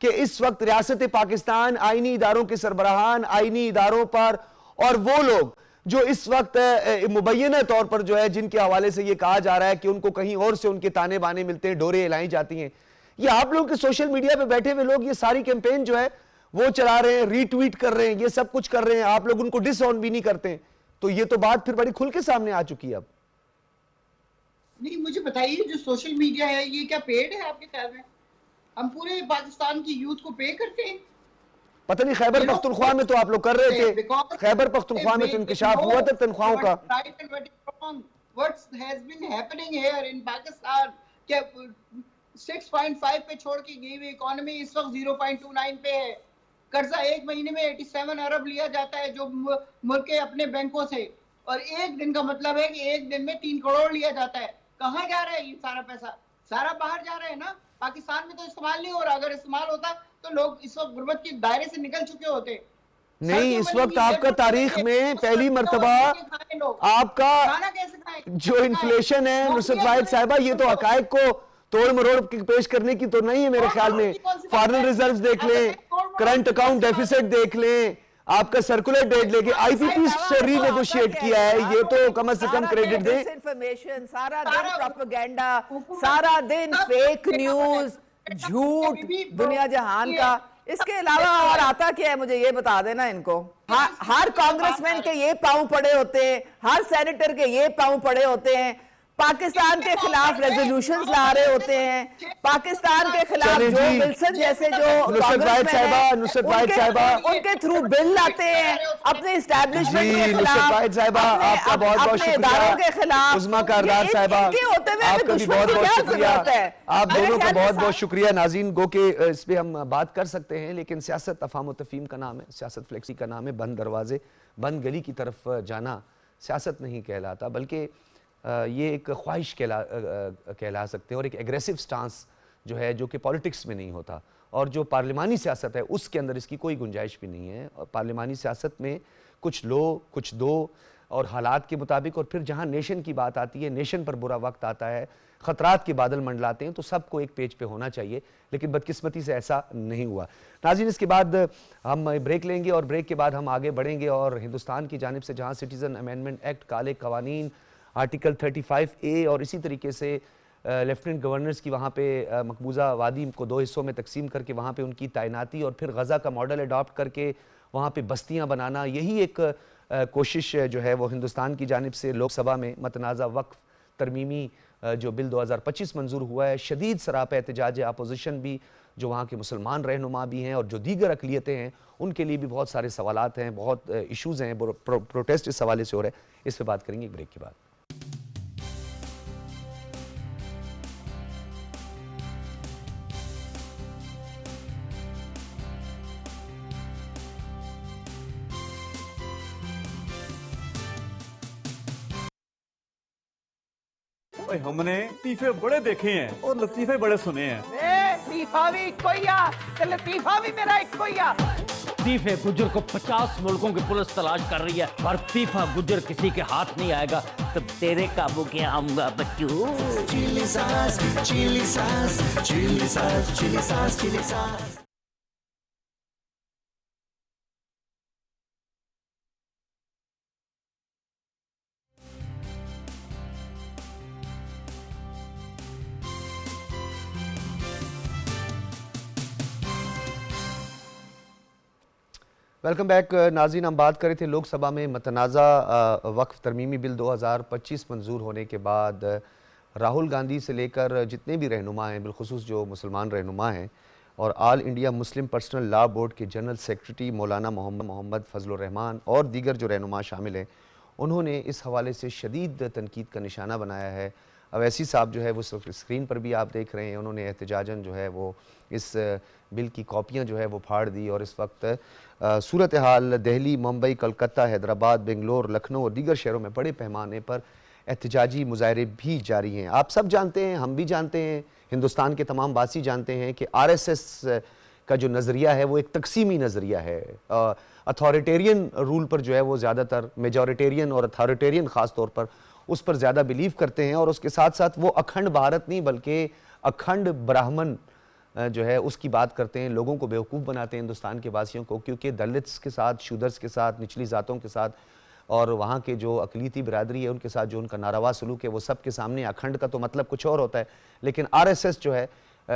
कि इस वक्त रियासत पाकिस्तान आईनी इदारों के सरबराहान, आईनी इदारों पर, और वो लोग जो इस वक्त मुबैना तौर पर जो है जिनके हवाले से ये कहा जा रहा है कि उनको कहीं और से उनके ताने बाने मिलते हैं, डोरे हिलाई जाती हैं, ये आप लोग के सोशल मीडिया पे बैठे हुए लोग ये सारी कैंपेन जो है वो चला रहे हैं, रीट्वीट कर रहे हैं, ये सब कुछ कर रहे हैं, आप लोग उनको डिसऑन भी नहीं करते हैं। तो ये तो बात फिर बड़ी खुल के सामने आ चुकी है अब। नहीं, मुझे बताइए, जो सोशल मीडिया है ये क्या पेड है आपके ख्याल में? हम पूरे पाकिस्तान की यूथ को पे करते हैं? पता नहीं, खैबर पख्तूनख्वा में तो आप लोग कर रहे थे, खैबर पख्तूनख्वा में तो इंकशाफ हुआ था तनख्वाहों का। What has been happening here in Pakistan? क्या 6.5 पे छोड़ के गई हुई इकोनॉमी इस वक्त 0.29 पे है। कर्जा एक महीने में 87 अरब लिया जाता है जो मुल्क के अपने बैंकों से, और एक दिन का मतलब है कि एक दिन में 3 करोड़ लिया जाता है। कहाँ जा रहा है ये सारा पैसा? सारा बाहर जा रहा है ना, पाकिस्तान में तो इस्तेमाल नहीं हो रहा। अगर इस्तेमाल होता तो लोग इस वक्त गुर्बत के दायरे से निकल चुके होते। नहीं, इस वक्त आपका तारीख में पहली मरतबा आपका जो इन्फ्लेशन है नुसरत वाहिद साहिबा, ये तो हकायक को तोड़ मरोड़ पेश करने की तो नहीं है मेरे ख्याल में। फॉरेन रिजर्व्स देख लें, करंट अकाउंट डेफिसिट देख लें, आपका सर्कुलर डेट लेके आईपीपी से रीनेगोशिएट किया है, ये तो कम से कम क्रेडिट दें। इन्फॉर्मेशन, सारा दिन प्रोपेगेंडा, सारा दिन फेक न्यूज, झूठ दुनिया जहान का। इसके अलावा और आता क्या है मुझे ये बता देना इनको। हर कांग्रेसमैन के ये पांव पड़े होते हैं, हर सेनेटर के ये पांव पड़े होते हैं, पाकिस्तान के खिलाफ रेजोल्यूशंस ला रहे होते हैं, पाकिस्तान के खिलाफ जो विल्सन जैसे जो कांग्रेसमैन हैं उनके थ्रू बिल लाते हैं अपने इस्टेब्लिशमेंट के खिलाफ, आपका बहुत बहुत इदारों के खिलाफ। उस्मा कारदार साहिबा, आपका भी बहुत बहुत शुक्रिया, आप दोनों का बहुत बहुत शुक्रिया। नाज़रीन, गो के इस पे हम बात कर सकते हैं, लेकिन सियासत अफाम तफहीम का नाम है, सियासत फ्लेक्सी का नाम है। बंद दरवाजे बंद गली की तरफ जाना सियासत नहीं कहलाता, बल्कि ये एक ख्वाहिश कहला सकते हैं, और एक एग्रेसिव स्टांस जो है जो कि पॉलिटिक्स में नहीं होता, और जो पार्लिमानी सियासत है उसके अंदर इसकी कोई गुंजाइश भी नहीं है। और पार्लिमानी सियासत में कुछ लो कुछ दो, और हालात के मुताबिक, और फिर जहाँ नेशन की बात आती है, नेशन पर बुरा वक्त आता है, ख़तरात के बादल मंडलाते हैं, तो सबको एक पेज पे होना चाहिए, लेकिन बदकिस्मती से ऐसा नहीं हुआ। नाज़रीन, इसके बाद हम ब्रेक लेंगे, और ब्रेक के बाद हम आगे बढ़ेंगे और हिंदुस्तान की जानिब से जहाँ सिटीज़न अमेंडमेंट एक्ट, काले कवानीन, आर्टिकल 35A, और इसी तरीके से लेफ्टिनेंट गवर्नर्स की वहाँ पे मकबूजा वादी को 2 हिस्सों में तकसीम करके वहाँ पे उनकी तैनाती, और फिर गज़ा का मॉडल अडॉप्ट करके वहाँ पे बस्तियाँ बनाना, यही एक कोशिश जो है वो हिंदुस्तान की जानिब से लोकसभा में मतनाज़ा वक्फ तरमीमी जो बिल 2025 मंजूर हुआ है। शदीद सराप एहतजाज अपोजिशन भी, जो वहाँ के मुसलमान रहनुमा भी हैं, और जो दीगर अक़लियतें हैं, उनके लिए भी बहुत सारे सवालात हैं, बहुत इशूज़ हैं, प्रोटेस्ट इस हवाले से हो रहे हैं। इस पर बात करेंगे एक ब्रेक के बाद। हमने लतीफे बड़े देखे हैं और लतीफे बड़े सुने हैं। लतीफा भी लतीफा भी मेरा एक लतीफे गुजर को 50 मुल्कों की पुलिस तलाश कर रही है, और लतीफा गुजर किसी के हाथ नहीं आएगा, तब तेरे काबू के आऊंगा बच्चू। चिली सास, चिली सास, चिली सास, चिली सास, चिली सास। वेलकम बैक नाज़रीन, हम बात कर रहे थे लोकसभा में मतनाज़ा वक्फ तरमीमी बिल 2025 मंजूर होने के बाद राहुल गांधी से लेकर जितने भी रहनुमा हैं, बिलखुसूस जो मुसलमान रहनुमा हैं, और all India Muslim personal law board के जनरल सेक्रेटरी मौलाना मोहम्मद फजलुर रहमान और दीगर जो रहनुमा शामिल हैं, उन्होंने इस हवाले से शदीद तनकीद का निशाना बनाया है। अवैसी साहब जो है वो स्क्रीन पर भी आप देख रहे हैं, उन्होंने एहतजाजन जो है वो इस बिल की कॉपियाँ जो है वो फाड़ दी, और इस वक्त सूरत हाल दिल्ली, मुंबई, कलकत्ता, हैदराबाद, बेंगलोर, लखनऊ और दीगर शहरों में बड़े पैमाने पर एहतजाजी मुजाहरे भी जारी हैं। आप सब जानते हैं, हम भी जानते हैं, हिंदुस्तान के तमाम वासी जानते हैं कि RSS का जो नज़रिया है वो एक तकसीमी नज़रिया है। अथॉरिटेरियन रूल पर जो है वो ज़्यादातर, मेजॉरिटेरियन और अथॉरिटेरियन ख़ास तौर पर उस पर ज़्यादा बिलीव करते हैं, और उसके साथ साथ वो अखंड भारत नहीं बल्कि अखंड ब्राह्मण जो है उसकी बात करते हैं, लोगों को बेवकूफ़ बनाते हैं हिंदुस्तान के वासियों को, क्योंकि दलित्स के साथ, शूदर्स के साथ, निचली ज़ातों के साथ और वहाँ के जो अक़लीती बिरादरी है उनके साथ जो उनका नारवा सलूक है वो सब के सामने। अखंड का तो मतलब कुछ और होता है, लेकिन आरएसएस जो है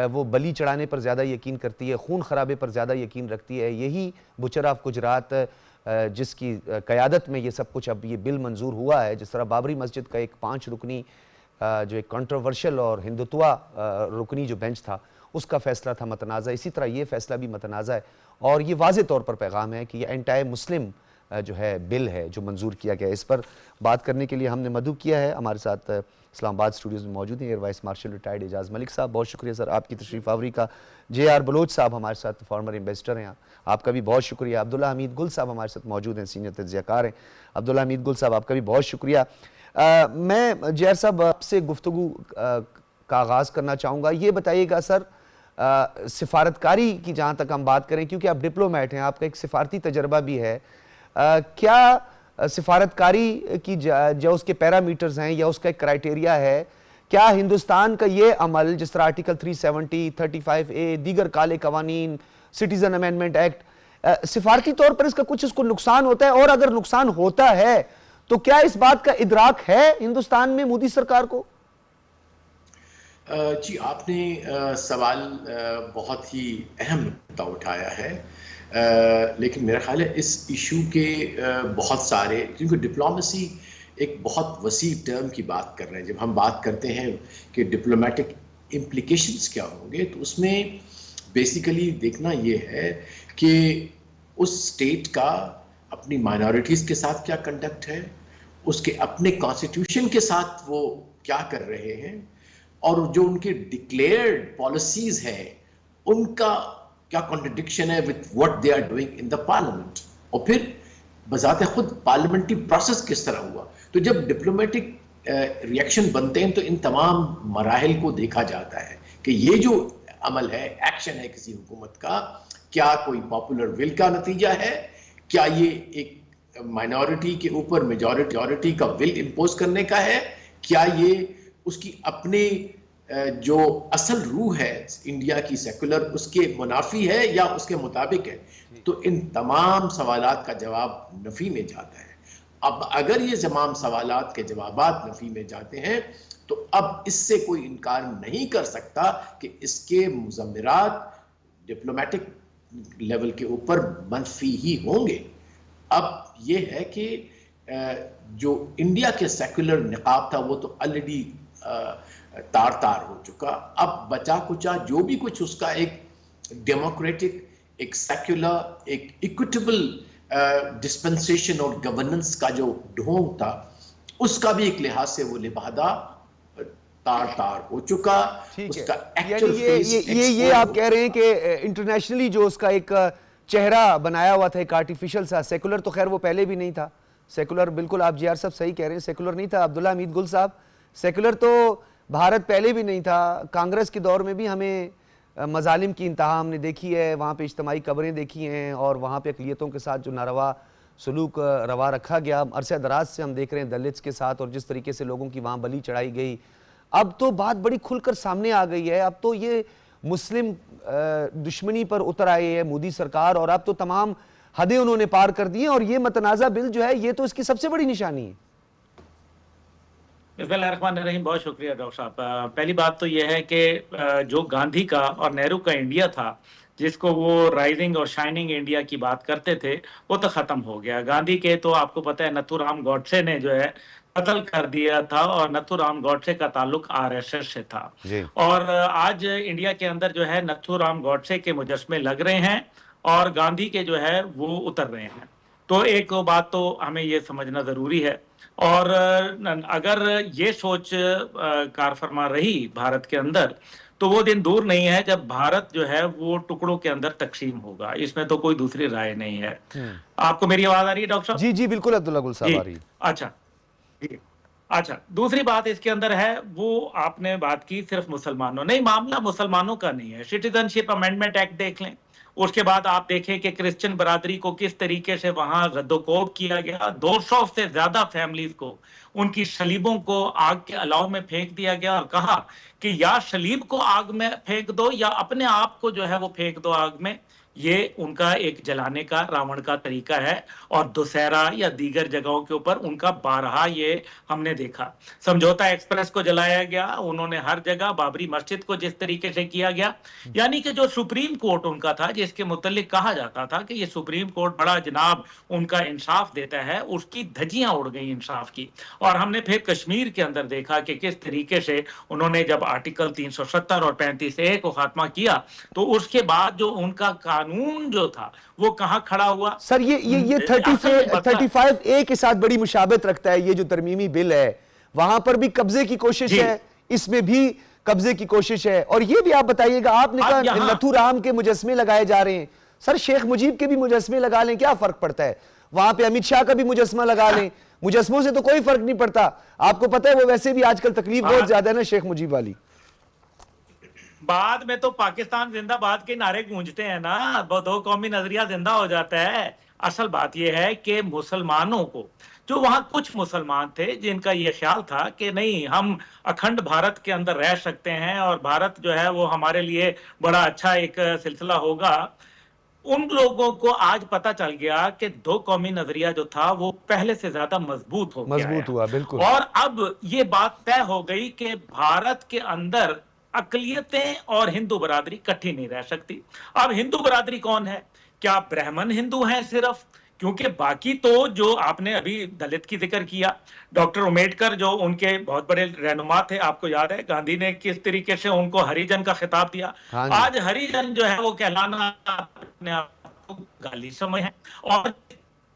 वो बलि चढ़ाने पर ज़्यादा यकीन करती है, खून खराबे पर ज़्यादा यकीन रखती है। यही बुचर ऑफ गुजरात जिसकी क़यादत में ये सब कुछ अब ये बिल मंजूर हुआ है, जिस तरह बाबरी मस्जिद का एक 5 रुकनी जो एक कंट्रोवर्शियल और हिंदुत्वा रुकनी जो बेंच था उसका फैसला था मतनाज़ा, इसी तरह ये फैसला भी मतनाज़ा है। और ये वाज़े तौर पर पैगाम है कि ये एंटाई मुस्लिम जो है बिल है जो मंजूर किया गया है। इस पर बात करने के लिए हमने मधु किया है, हमारे साथ इस्लामाबाद स्टूडियोज़ में मौजूद हैं एयर वाइस मार्शल रिटायर्ड एजाज़ मलिक साहब। बहुत शुक्रिया सर आपकी तशरीफ़ आवरी का। JR बलोच साहब हमारे साथ फॉर्मर एम्बेसडर हैं, आपका भी बहुत शुक्रिया। अब्दुल्ला हमीद गुल साहब हमारे साथ मौजूद हैं, सीनियर तज्ज़ियाकार हैं। अब्दुल्ला हमीद गुल साहब आपका भी बहुत शुक्रिया। मैं JR साहब आपसे गुफ्तगू का आगाज़ करना चाहूँगा। ये बताइएगा सर, सिफारतकारी की जहाँ तक हम बात करें, क्योंकि आप डिप्लोमेट हैं, आपका एक सिफारती तजर्बा भी है, क्या सिफारतकारी की जो उसके पैरामीटर्स हैं या उसका एक क्राइटेरिया है, क्या हिंदुस्तान का ये अमल जिस तरह आर्टिकल 370, 35A, दीगर काले कवानीन, सिटीजन अमेंडमेंट एक्ट, सिफारती तौर पर इसका कुछ इसको नुकसान होता है? और अगर नुकसान होता है तो क्या इस बात का इदराक है हिंदुस्तान में मोदी सरकार को? जी, आपने सवाल बहुत ही अहम मुद्दा उठाया है, लेकिन मेरा ख्याल है इस इशू के बहुत सारे, क्योंकि डिप्लोमेसी एक बहुत वसी टर्म की बात कर रहे हैं। जब हम बात करते हैं कि डिप्लोमेटिक इम्प्लीकेशंस क्या होंगे, तो उसमें बेसिकली देखना ये है कि उस स्टेट का अपनी माइनॉरिटीज़ के साथ क्या कंडक्ट है, उसके अपने कॉन्स्टिट्यूशन के साथ वो क्या कर रहे हैं, और जो उनके डिक्लेयर्ड पॉलिसीज हैं उनका क्या कॉन्ट्रडिक्शन है with what they are doing in the parliament, और फिर बजाते खुद पार्लियामेंट्री प्रोसेस किस तरह हुआ। तो जब डिप्लोमेटिक रिएक्शन बनते हैं तो इन तमाम मराहिल को देखा जाता है कि ये जो अमल है, एक्शन है किसी हुकूमत का, क्या कोई पॉपुलर विल का नतीजा है, क्या ये एक माइनॉरिटी के ऊपर मेजॉरिटी का विल इम्पोज करने का है, क्या ये उसकी अपने जो असल रूह है इंडिया की सेकुलर, उसके मुनाफी है या उसके मुताबिक है। तो इन तमाम सवालात का जवाब नफी में जाता है। अब अगर ये तमाम सवालात के जवाबात नफी में जाते हैं तो अब इससे कोई इनकार नहीं कर सकता कि इसके मुज़म्मिरात डिप्लोमेटिक लेवल के ऊपर मनफी ही होंगे। अब ये है कि जो इंडिया के सेकुलर निकाब था वो तो ऑलरेडी तार तार हो चुका। अब बचा कुचा जो भी कुछ उसका एक डेमोक्रेटिक, एक सेक्युलर, एक इक्विटेबल डिस्पेंसेशन और गवर्नेंस का जो ढोंग था, उसका भी एक लिहाज से वो लिबादा तार तार हो चुका। उसका ये आप कह रहे हैं कि इंटरनेशनली जो उसका एक चेहरा बनाया हुआ था, एक आर्टिफिशियल सा, सेकुलर तो खैर वो पहले भी नहीं था। सेकुलर बिल्कुल आप JR साहब सही कह रहे हैं, सेकुलर नहीं था। अब्दुल्ला हमीद गुल साहब, सेकुलर तो भारत पहले भी नहीं था। कांग्रेस के दौर में भी हमें मजालिम की इंतहा हमने देखी है, वहाँ पे इज्तमाही कब्रें देखी हैं और वहाँ पे अक़लियतों के साथ जो नारवा सलूक रवा रखा गया, अरसे दराज से हम देख रहे हैं दलित्स के साथ, और जिस तरीके से लोगों की वहाँ बलि चढ़ाई गई। अब तो बात बड़ी खुलकर सामने आ गई है, अब तो ये मुस्लिम दुश्मनी पर उतर आए है मोदी सरकार, और अब तो तमाम हदें उन्होंने पार कर दी हैं, और ये मतनाज़ा बिल जो है ये तो इसकी सबसे बड़ी निशानी है। बिस्मिल्लाहिर्रहमानिर्रहीम, बहुत शुक्रिया डॉक्टर साहब। पहली बात तो यह है कि जो गांधी का और नेहरू का इंडिया था, जिसको वो राइजिंग और शाइनिंग इंडिया की बात करते थे, वो तो खत्म हो गया। गांधी के तो आपको पता है नथुराम गॉडसे ने जो है कत्ल कर दिया था, और नथुराम गॉडसे का ताल्लुक RSS से था। और आज इंडिया के अंदर जो है नथुराम गॉडसे के मुजस्मे लग रहे हैं और गांधी के जो है वो उतर रहे हैं। तो एक बात तो हमें ये समझना जरूरी है, और अगर ये सोच कार फरमा रही भारत के अंदर, तो वो दिन दूर नहीं है जब भारत जो है वो टुकड़ों के अंदर तकसीम होगा। इसमें तो कोई दूसरी राय नहीं है। आपको मेरी आवाज आ रही है डॉक्टर साहब? जी जी बिल्कुल अब्दुल्ला गुल साहब आ रही है। अच्छा, दूसरी बात इसके अंदर है, वो आपने बात की सिर्फ मुसलमानों, नहीं, मामला मुसलमानों का नहीं है। सिटीजनशिप अमेंडमेंट एक्ट देख लें, उसके बाद आप देखें कि क्रिश्चियन बरादरी को किस तरीके से वहां रद्दोकोब किया गया, 200 से ज्यादा फैमिलीज को, उनकी सलीबों को आग के अलाव में फेंक दिया गया और कहा कि या सलीब को आग में फेंक दो या अपने आप को जो है वो फेंक दो आग में। ये उनका एक जलाने का, रावण का तरीका है और दुशहरा या दीगर जगहों के ऊपर उनका बारहा ये हमने देखा। समझौता एक्सप्रेस को जलाया गया, उन्होंने हर जगह बाबरी मस्जिद को जिस तरीके से किया गया, यानी कि जो सुप्रीम कोर्ट उनका था, जिसके मुतल्लिक कहा जाता था कि ये सुप्रीम कोर्ट बड़ा जनाब उनका इंसाफ देता है, उसकी धज्जियां उड़ गई इंसाफ की। और हमने फिर कश्मीर के अंदर देखा कि किस तरीके से उन्होंने जब आर्टिकल 370 और 35A को खात्मा किया तो उसके बाद जो उनका कानून जो था वो कहां खड़ा हुआ। सर ये 35A के साथ बड़ी मुशाबत रखता है। ये जो तरमीमी बिल है वहां पर भी कब्जे की कोशिश है, इसमें भी कब्जे की कोशिश है। और ये भी आप बताइएगा, आपने कहा नथुराम के मुजस्मे लगाए जा रहे हैं। सर शेख मुजीब के भी मुजस्मे लगा लें, क्या फर्क पड़ता है? वहां पे अमित शाह का भी मुजस्मा लगा लें, मुजस्मों से तो कोई फर्क नहीं पड़ता। आपको पता है वो वैसे भी आजकल तकलीफ बहुत ज्यादा है ना शेख मुजीब वाली। बाद में तो पाकिस्तान जिंदाबाद के नारे गूंजते हैं ना, दो कौमी नजरिया जिंदा हो जाता है। असल बात यह है कि मुसलमानों को, जो वहां कुछ मुसलमान थे जिनका यह ख्याल था कि नहीं हम अखंड भारत के अंदर रह सकते हैं और भारत जो है वो हमारे लिए बड़ा अच्छा एक सिलसिला होगा, उन लोगों को आज पता चल गया कि दो कौमी नजरिया जो था वो पहले से ज्यादा मजबूत हुआ। बिल्कुल। और अब ये बात तय हो गई कि भारत के अंदर अकलियतें और हिंदू बरादरी इकट्ठी नहीं रह सकती। अब हिंदू बरादरी कौन है? क्या ब्राह्मण हिंदू हैं सिर्फ? क्योंकि बाकी तो जो आपने अभी दलित की जिक्र किया, डॉक्टर अम्बेडकर जो उनके बहुत बड़े रहनुमा थे, आपको याद है गांधी ने किस तरीके से उनको हरिजन का खिताब दिया। आज हरिजन जो है वो कहलाना अपने आप को गाली समय है और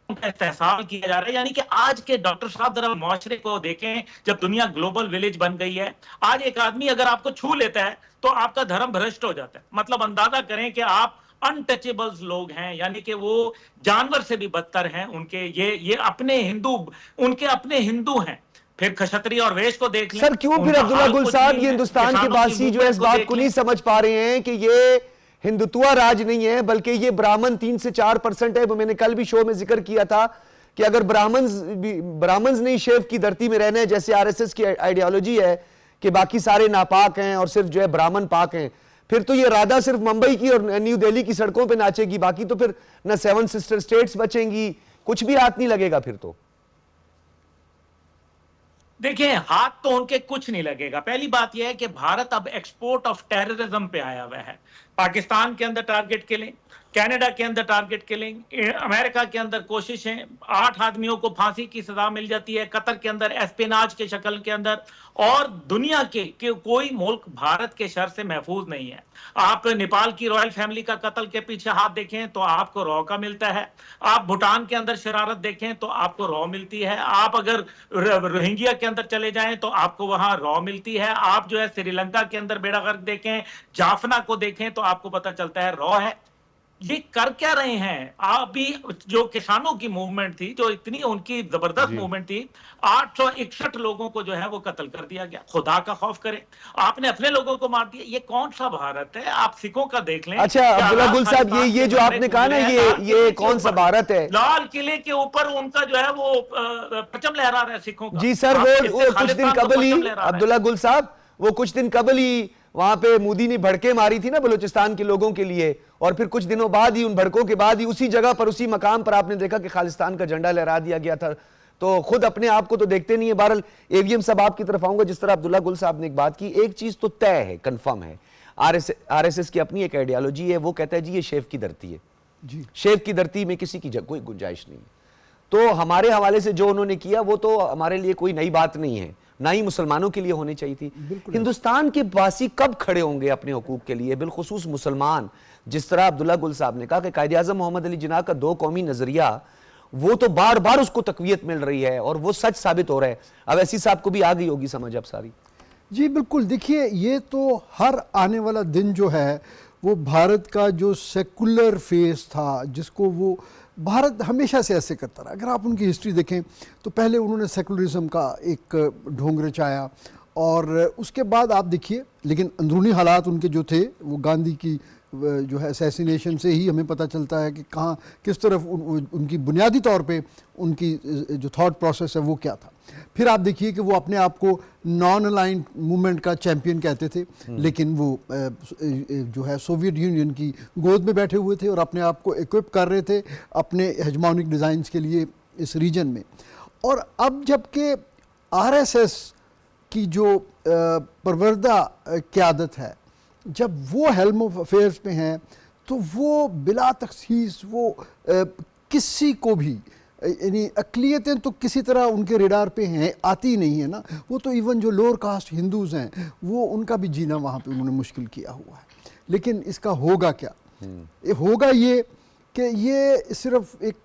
उनका इस्तेहसाल किया जा रहा है। यानी कि आज के डॉक्टर साहब जरा मुआशरे को देखें, जब दुनिया ग्लोबल विलेज बन गई है, आज एक आदमी अगर आपको छू लेता है तो आपका धर्म भ्रष्ट हो जाता है। मतलब अंदाजा करें कि आप अनटचेबल्स लोग हैं, यानी कि वो जानवर से भी बदतर हैं। उनके ये अपने हिंदू, उनके अपने हिंदू हैं। फिर क्षत्रिय और वेश को देख लें। सर क्यों फिर अब्दुल्ला गुल साहब ये हिंदुस्तान के बासी जो है इस बात को नहीं समझ पा रहे हैं कि ये हिंदुत्व राज नहीं है, बल्कि ये ब्राह्मण 3 से 4% है। वो मैंने कल भी शो में जिक्र किया था कि अगर ब्राह्मण्स नहीं शेव की धरती में रहना है, जैसे आरएसएस की आइडियोलॉजी है कि बाकी सारे नापाक हैं और सिर्फ जो है ब्राह्मण पाक हैं, फिर तो ये राधा सिर्फ मुंबई की और न्यू दिल्ली की सड़कों पे नाचेगी, बाकी तो फिर न 7 सिस्टर स्टेट्स बचेंगी, कुछ भी हाथ नहीं लगेगा फिर तो। देखिए हाथ तो उनके कुछ नहीं लगेगा। पहली बात यह है कि भारत अब एक्सपोर्ट ऑफ टेररिज्म पे आया हुआ है। पाकिस्तान के अंदर टारगेट किलिंग, कनाडा के अंदर टारगेट किलिंग, अमेरिका के अंदर कोशिशें, 8 आदमियों को फांसी की सजा मिल जाती है, कतर के अंदर एस्पिनाज के शक्ल के अंदर, और दुनिया के कोई मुल्क भारत के शर से महफूज नहीं है। आप नेपाल की रॉयल फैमिली का कत्ल के पीछे हाथ देखें तो आपको रॉ का मिलता है। आप भूटान के अंदर शरारत देखें तो आपको रॉ मिलती है। आप अगर रोहिंग्या के अंदर चले जाएं तो आपको वहां रॉ मिलती है। आप जो है श्रीलंका के अंदर बेड़ा गर्क देखें, जाफना को देखें तो आपको पता चलता है रॉ है। ये कर क्या रहे हैं? आप भी जो किसानों की मूवमेंट थी, जो इतनी उनकी जबरदस्त मूवमेंट थी, 861 लोगों को जो है वो कत्ल कर दिया गया। खुदा का खौफ करें, आपने अपने लोगों को मार दिया। ये कौन सा भारत है? आप सिखों का देख लें। अच्छा अब्दुल्ला गुल साहब, ये जो आपने कहा ना, ये कौन सा भारत है? लाल किले के ऊपर उनका जो है वो परचम लहरा रहा है सिखों का। जी सर, वो कुछ दिन कबल ही अब्दुल्ला गुल साहब, वो कुछ दिन कबल ही वहां पे मोदी ने भड़के मारी थी ना बलूचिस्तान के लोगों के लिए, और फिर कुछ दिनों बाद ही, उन भड़कों के बाद ही, उसी जगह पर, उसी मकाम पर आपने देखा कि खालिस्तान का झंडा लहरा दिया गया था। तो खुद अपने आप को तो देखते नहीं है। बहरहाल एवीएम साहब आपकी तरफ आऊंगा। जिस तरह अब्दुल्ला गुल साहब ने एक बात की, एक चीज तो तय है, कंफर्म है, आरएसएस की अपनी एक आइडियोलॉजी है। वो कहता है जी ये शेव की धरती है जी, शेव की धरती में किसी की कोई गुंजाइश नहीं है। तो हमारे हवाले से जो उन्होंने किया वो तो हमारे लिए कोई नई बात नहीं है, ना ही मुसलमानों के लिए होनी चाहिए थी। हिंदुस्तान के वासी कब खड़े होंगे अपने हुकूक के लिए, बिलखुसूस मुसलमान? जिस तरह अब्दुल्ला गुल साहब ने कहा कि कायदे आज़म मोहम्मद अली जिन्ना का 2 कौमी नजरिया, वो तो बार बार उसको तकवीयत मिल रही है और वो सच साबित हो रहा है। अब ऐसी साहब को भी आ गई होगी समझ अब सारी। जी बिल्कुल। देखिए ये तो हर आने वाला दिन जो है वो भारत का जो सेकुलर फेस था, जिसको वो भारत हमेशा से ऐसे करता रहा। अगर आप उनकी हिस्ट्री देखें तो पहले उन्होंने सेकुलरिज्म का एक ढोंग रचाया और उसके बाद आप देखिए, लेकिन अंदरूनी हालात उनके जो थे वो गांधी की जो है असैसिनेशन से ही हमें पता चलता है कि कहाँ किस तरफ उनकी बुनियादी तौर पे उनकी जो थॉट प्रोसेस है वो क्या था। फिर आप देखिए कि वो अपने आप को नॉन अलाइंड मूवमेंट का चैंपियन कहते थे, लेकिन वो जो है सोवियत यूनियन की गोद में बैठे हुए थे और अपने आप को इक्विप कर रहे थे अपने हेजमोनिक डिज़ाइंस के लिए इस रीजन में। और अब जबकि आरएसएस की जो परवरदा क़यादत है, जब वो हेल्म ऑफ अफेयर्स में हैं, तो वो बिला तखसीस वो किसी को भी, यानी अक़लियतें तो किसी तरह उनके रेडार पे हैं, आती नहीं है ना। वो तो इवन जो लोअर कास्ट हिंदूज़ हैं वो उनका भी जीना वहाँ पे उन्होंने मुश्किल किया हुआ है। लेकिन इसका होगा क्या? होगा ये कि ये सिर्फ एक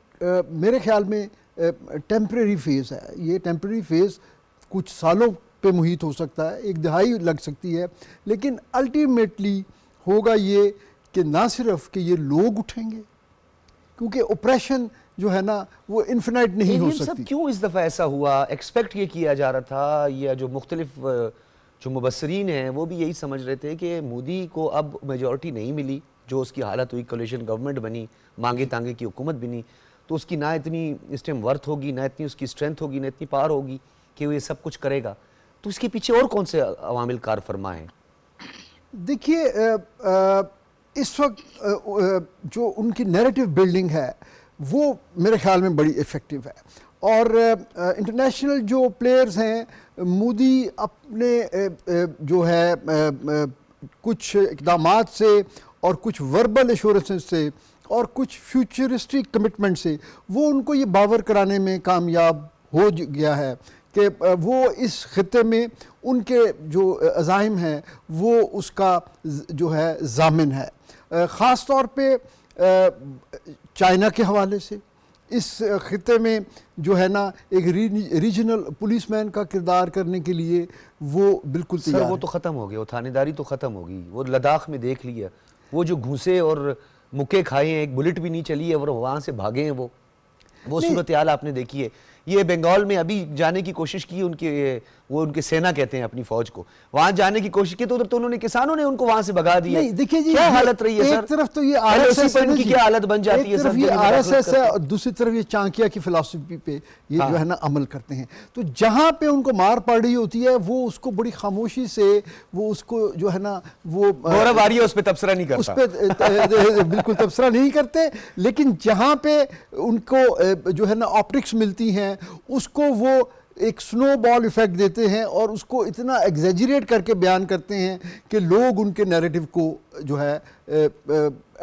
मेरे ख्याल में टेम्परेरी फेज़ है। ये टेम्परेरी फेज़ कुछ सालों पे मुहित हो सकता है, एक दहाई लग सकती है, लेकिन अल्टीमेटली होगा ये कि ना सिर्फ कि ये लोग उठेंगे, क्योंकि ऑपरेशन जो है ना वो इन्फिनाइट नहीं हो सकती। सब क्यों इस दफ़ा ऐसा हुआ? एक्सपेक्ट ये किया जा रहा था, या जो मुख्तलिफ जो मुबस्सरीन हैं वो भी यही समझ रहे थे कि मोदी को अब मेजॉरिटी नहीं मिली, जो उसकी हालत हुई, कोलिशन गवर्नमेंट बनी, मांगे तांगे की हुकूमत बनी, तो उसकी ना इतनी इस टाइम वर्थ होगी, ना इतनी उसकी स्ट्रेंथ होगी, ना इतनी पावर होगी कि वो ये सब कुछ करेगा। तो इसके पीछे और कौन से अवामिल कार फरमा हैं? देखिए इस वक्त जो उनकी नैरेटिव बिल्डिंग है वो मेरे ख्याल में बड़ी इफ़ेक्टिव है, और इंटरनेशनल जो प्लेयर्स हैं, मोदी अपने जो है कुछ इक़दामात से और कुछ वर्बल एश्योरेंसेस से और कुछ फ्यूचरिस्टिक कमिटमेंट से वो उनको ये बावर कराने में कामयाब हो गया है कि वो इस खित्ते में उनके जो अज़ाइम हैं वो उसका जो है ज़ामिन है। ख़ास तौर पे चाइना के हवाले से इस खित्ते में जो है ना एक रीजनल पुलिसमैन का किरदार करने के लिए वो बिल्कुल तैयार। वो तो ख़त्म हो गया, वो थानेदारी तो ख़त्म होगी। वो लद्दाख में देख लिया, वो जो घूसे और मुक्के खाए हैं, एक बुलेट भी नहीं चली है और वहाँ से भागे हैं वो सूरत हाल आपने देखी है। ये बंगाल में अभी जाने की कोशिश की, उनके सेना कहते हैं अपनी फौज को, वहां जाने की कोशिश की, तो उधर तो उन्होंने किसानों ने उनको वहां से भगा दिया। नहीं देखिए जी, क्या हालत रही है एक सर? तरफ तो ये आरएसएस की क्या हालत बन जाती है सर? ये आरएसएस है और दूसरी तरफ ये चाणक्य की फिलॉसफी पे ये जो है ना अमल करते हैं। तो जहां पे उनको मार पड़ रही होती है वो उसको बड़ी खामोशी से वो उसको जो है ना वो उस पर तबसरा नहीं करता, उस पर बिल्कुल तबसरा नहीं करते। लेकिन जहां पे उनको जो है ना ऑप्टिक्स मिलती हैं उसको वो एक स्नोबॉल इफेक्ट देते हैं और उसको इतना एग्जेजरेट करके बयान करते हैं कि लोग उनके नैरेटिव को जो है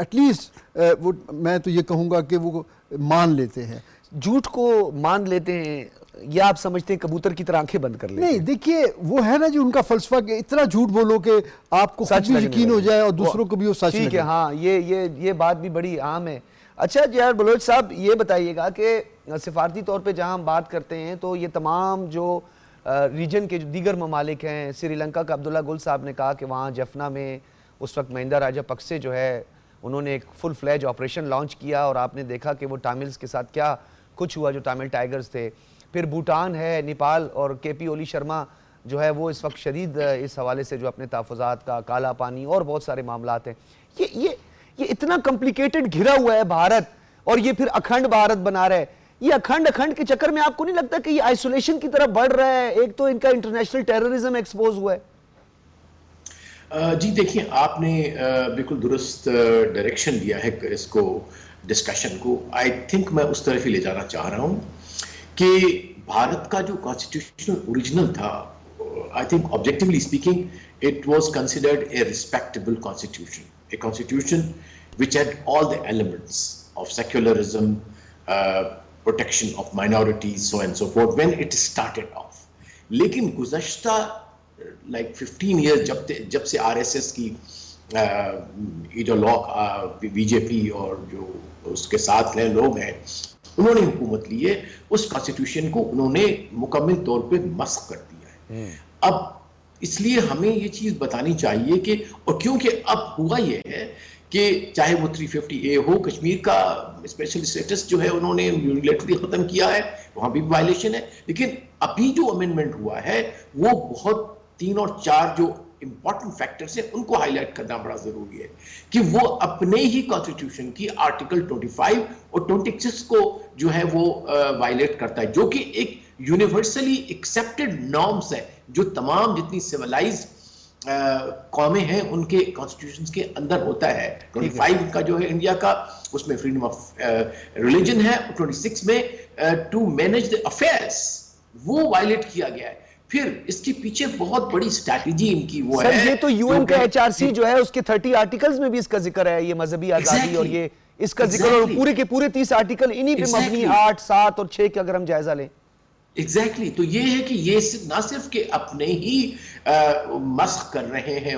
एटलीस्ट वो मैं तो ये कहूँगा कि वो मान लेते हैं, झूठ को मान लेते हैं, या आप समझते हैं कबूतर की तरह आंखें बंद कर लेते हैं? नहीं देखिए वो है ना जो उनका फलसफा कि इतना झूठ बोलो कि आपको सच भी यकीन हो जाए और दूसरों को भी वो सच ठीक है। हाँ, ये बात भी बड़ी आम है। अच्छा यार बलोच साहब, ये बताइएगा कि सिफारती तौर पे जहाँ हम बात करते हैं तो ये तमाम जो रीजन के जो दीगर ममालिक हैं, श्रीलंका का अब्दुल्ला गुल साहब ने कहा कि वहाँ जफना में उस वक्त महिंदा राजापक्से जो है उन्होंने एक फुल फ्लैज ऑपरेशन लॉन्च किया और आपने देखा कि वो टामिल्स के साथ क्या कुछ हुआ, जो टामिल टाइगर्स थे। फिर भूटान है, नेपाल, और केपी ओली शर्मा जो है वो इस वक्त शदीद इस हवाले से जो अपने तहफ़्फ़ुज़ात का, काला पानी और बहुत सारे मामलात हैं। ये इतना कॉम्प्लिकेटेड घिरा हुआ है भारत, और ये फिर अखंड भारत बना रहा है। ये अखंड के चक्कर में आपको नहीं लगता कि ये आइसोलेशन की तरफ बढ़ रहा है? एक तो इनका इंटरनेशनल टेररिज्म एक्सपोज हुआ है। जी देखिए, आपने बिल्कुल दुरुस्त डायरेक्शन दिया है इसको, डिस्कशन को। आई थिंक मैं उस तरफ ही ले जाना चाह रहा हूँ कि भारत का जो कॉन्स्टिट्यूशनल ओरिजिनल था, I think objectively speaking it was considered a respectable constitution, a constitution which had all the elements of secularism, protection of minorities, so and so forth when it started off. लेकिन गुज़श्ता like 15 years जब से RSS की इडियोलॉग BJP और जो उसके साथ के लोग हैं उन्होंने हुकूमत ली है, उस कॉन्स्टिट्यूशन को उन्होंने मुकम्मल तौर पे मस्ख कर दिया है। अब इसलिए हमें ये चीज़ बतानी चाहिए कि, और क्योंकि अब हुआ ये है कि चाहे वो 350A हो, कश्मीर का स्पेशल स्टेटस जो है उन्होंने यूनिलैटरली ख़त्म किया है, वहाँ भी वायलेशन है। लेकिन अभी जो अमेंडमेंट हुआ है वो बहुत 3 और 4 जो इंपॉर्टेंट फैक्टर्स हैं उनको हाईलाइट करना बड़ा जरूरी है कि वो अपने ही कॉन्स्टिट्यूशन की आर्टिकल 25 और 26 को जो है वो वायलेट करता है, जो कि एक यूनिवर्सली एक्सेप्टेड नॉर्म्स है जो तमाम जितनी सिविलाइज्ड कौमें हैं उनके कॉन्स्टिट्यूशंस के अंदर होता है। 25 का जो है इंडिया का, उसमें फ्रीडम ऑफ रिलीजन है, 26 में टू मैनेज द अफेयर्स, वो वायलेट किया गया है। फिर इसके पीछे बहुत बड़ी स्ट्रैटेजी इनकी वो सर, है। ये तो यूएन का एचआरसी जो है उसके 30 आर्टिकल्स में भी इसका जिक्र है, ये मजहबी आजादी और ये इसका जिक्र, और पूरे के पूरे 30 आर्टिकल इन्हीं पे मबनी, 8, 7 और 6 के अगर हम जायजा लें। एग्जैक्टली तो ये है कि ये ना सिर्फ के अपने ही मस्ख कर रहे हैं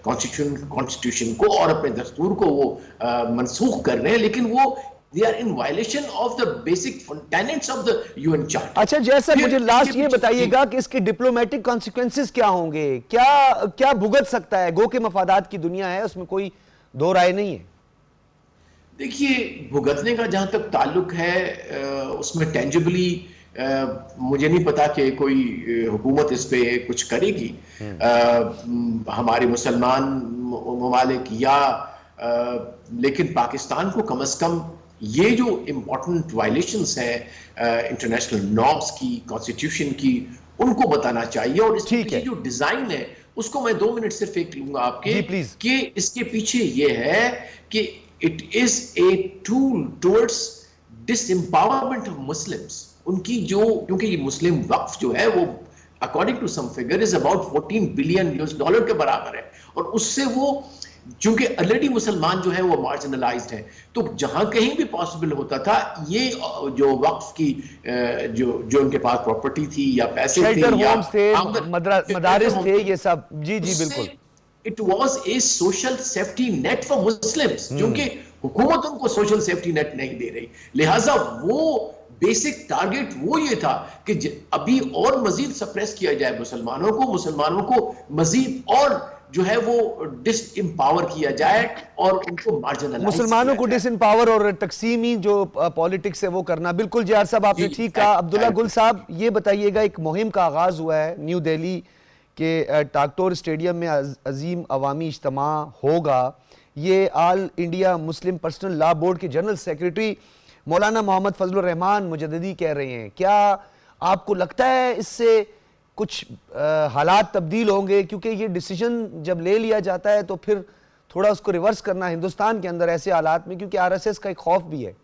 कॉन्स्टिट्यूशन को और अपने दस्तूर को वो मनसूख कर रहे हैं, लेकिन वो they are in violation of the basic tenets of the UN Charter। अच्छा जैसा, मुझे लास्ट ये बताइएगा कि इसके डिप्लोमेटिक कॉन्सिक्वेंसेस क्या होंगे, क्या भुगत सकता है? गो के मफादात की दुनिया है, उसमें कोई दो राय नहीं है। देखिए, भुगतने का जहां तक ताल्लुक है उसमें टेंजिबली मुझे नहीं पता कि कोई हुकूमत इस पे कुछ करेगी। हमारे मुसलमान ममालिक या लेकिन पाकिस्तान को कम से कम ये जो इम्पोर्टेंट वायलेशंस हैं इंटरनेशनल नॉर्म्स की, कॉन्स्टिट्यूशन की, उनको बताना चाहिए। और इसके पीछे जो डिजाइन है उसको मैं 2 मिनट सिर्फ एक लूंगा आपके, कि इसके पीछे ये है कि it is a tool towards disempowerment of Muslims. उनकी जो, क्योंकि ये मुस्लिम वक्फ जो है वो according to some figure is about $14 billion के बराबर है, और उससे वो चूंकि ऑलरेडी मुसलमान जो है वो मार्जिनलाइज्ड है, तो जहां कहीं भी पॉसिबल होता था ये जो वक्फ की जो उनके पास प्रॉपर्टी थी या पैसे थे, मदारिस थे, ये सब, जी बिल्कुल, it was a social safety net for Muslims, क्योंकि हुकूमत उनको सोशल सेफ्टी नेट नहीं दे रही। लिहाजा वो बेसिक टारगेट वो ये था कि अभी और मजीद सप्रेस किया जाए मुसलमानों को मजीद और जो है वो डिसएम्पावर किया जाए और उनको मार्जिनलाइज, मुसलमानों को डिसएम्पावर और तकसीमी जो पॉलिटिक्स है वो करना। बिल्कुल जियार साहब, आपने ठीक कहा। अब्दुल्ला गुल साहब, ये बताइएगा, एक मुहिम का आगाज हुआ है न्यू दिल्ली के टाकटोर स्टेडियम में, अजीम अवामी इज्तिमा होगा। ये all India Muslim personal law board के जनरल सेक्रेटरी मौलाना मोहम्मद फजलुर रहमान मुजद्दिदी कह रहे हैं। क्या आपको लगता है इससे कुछ हालात तब्दील होंगे? क्योंकि ये डिसीजन जब ले लिया जाता है तो फिर थोड़ा उसको रिवर्स करना हिंदुस्तान के अंदर ऐसे हालात में, क्योंकि आरएसएस का एक खौफ भी है।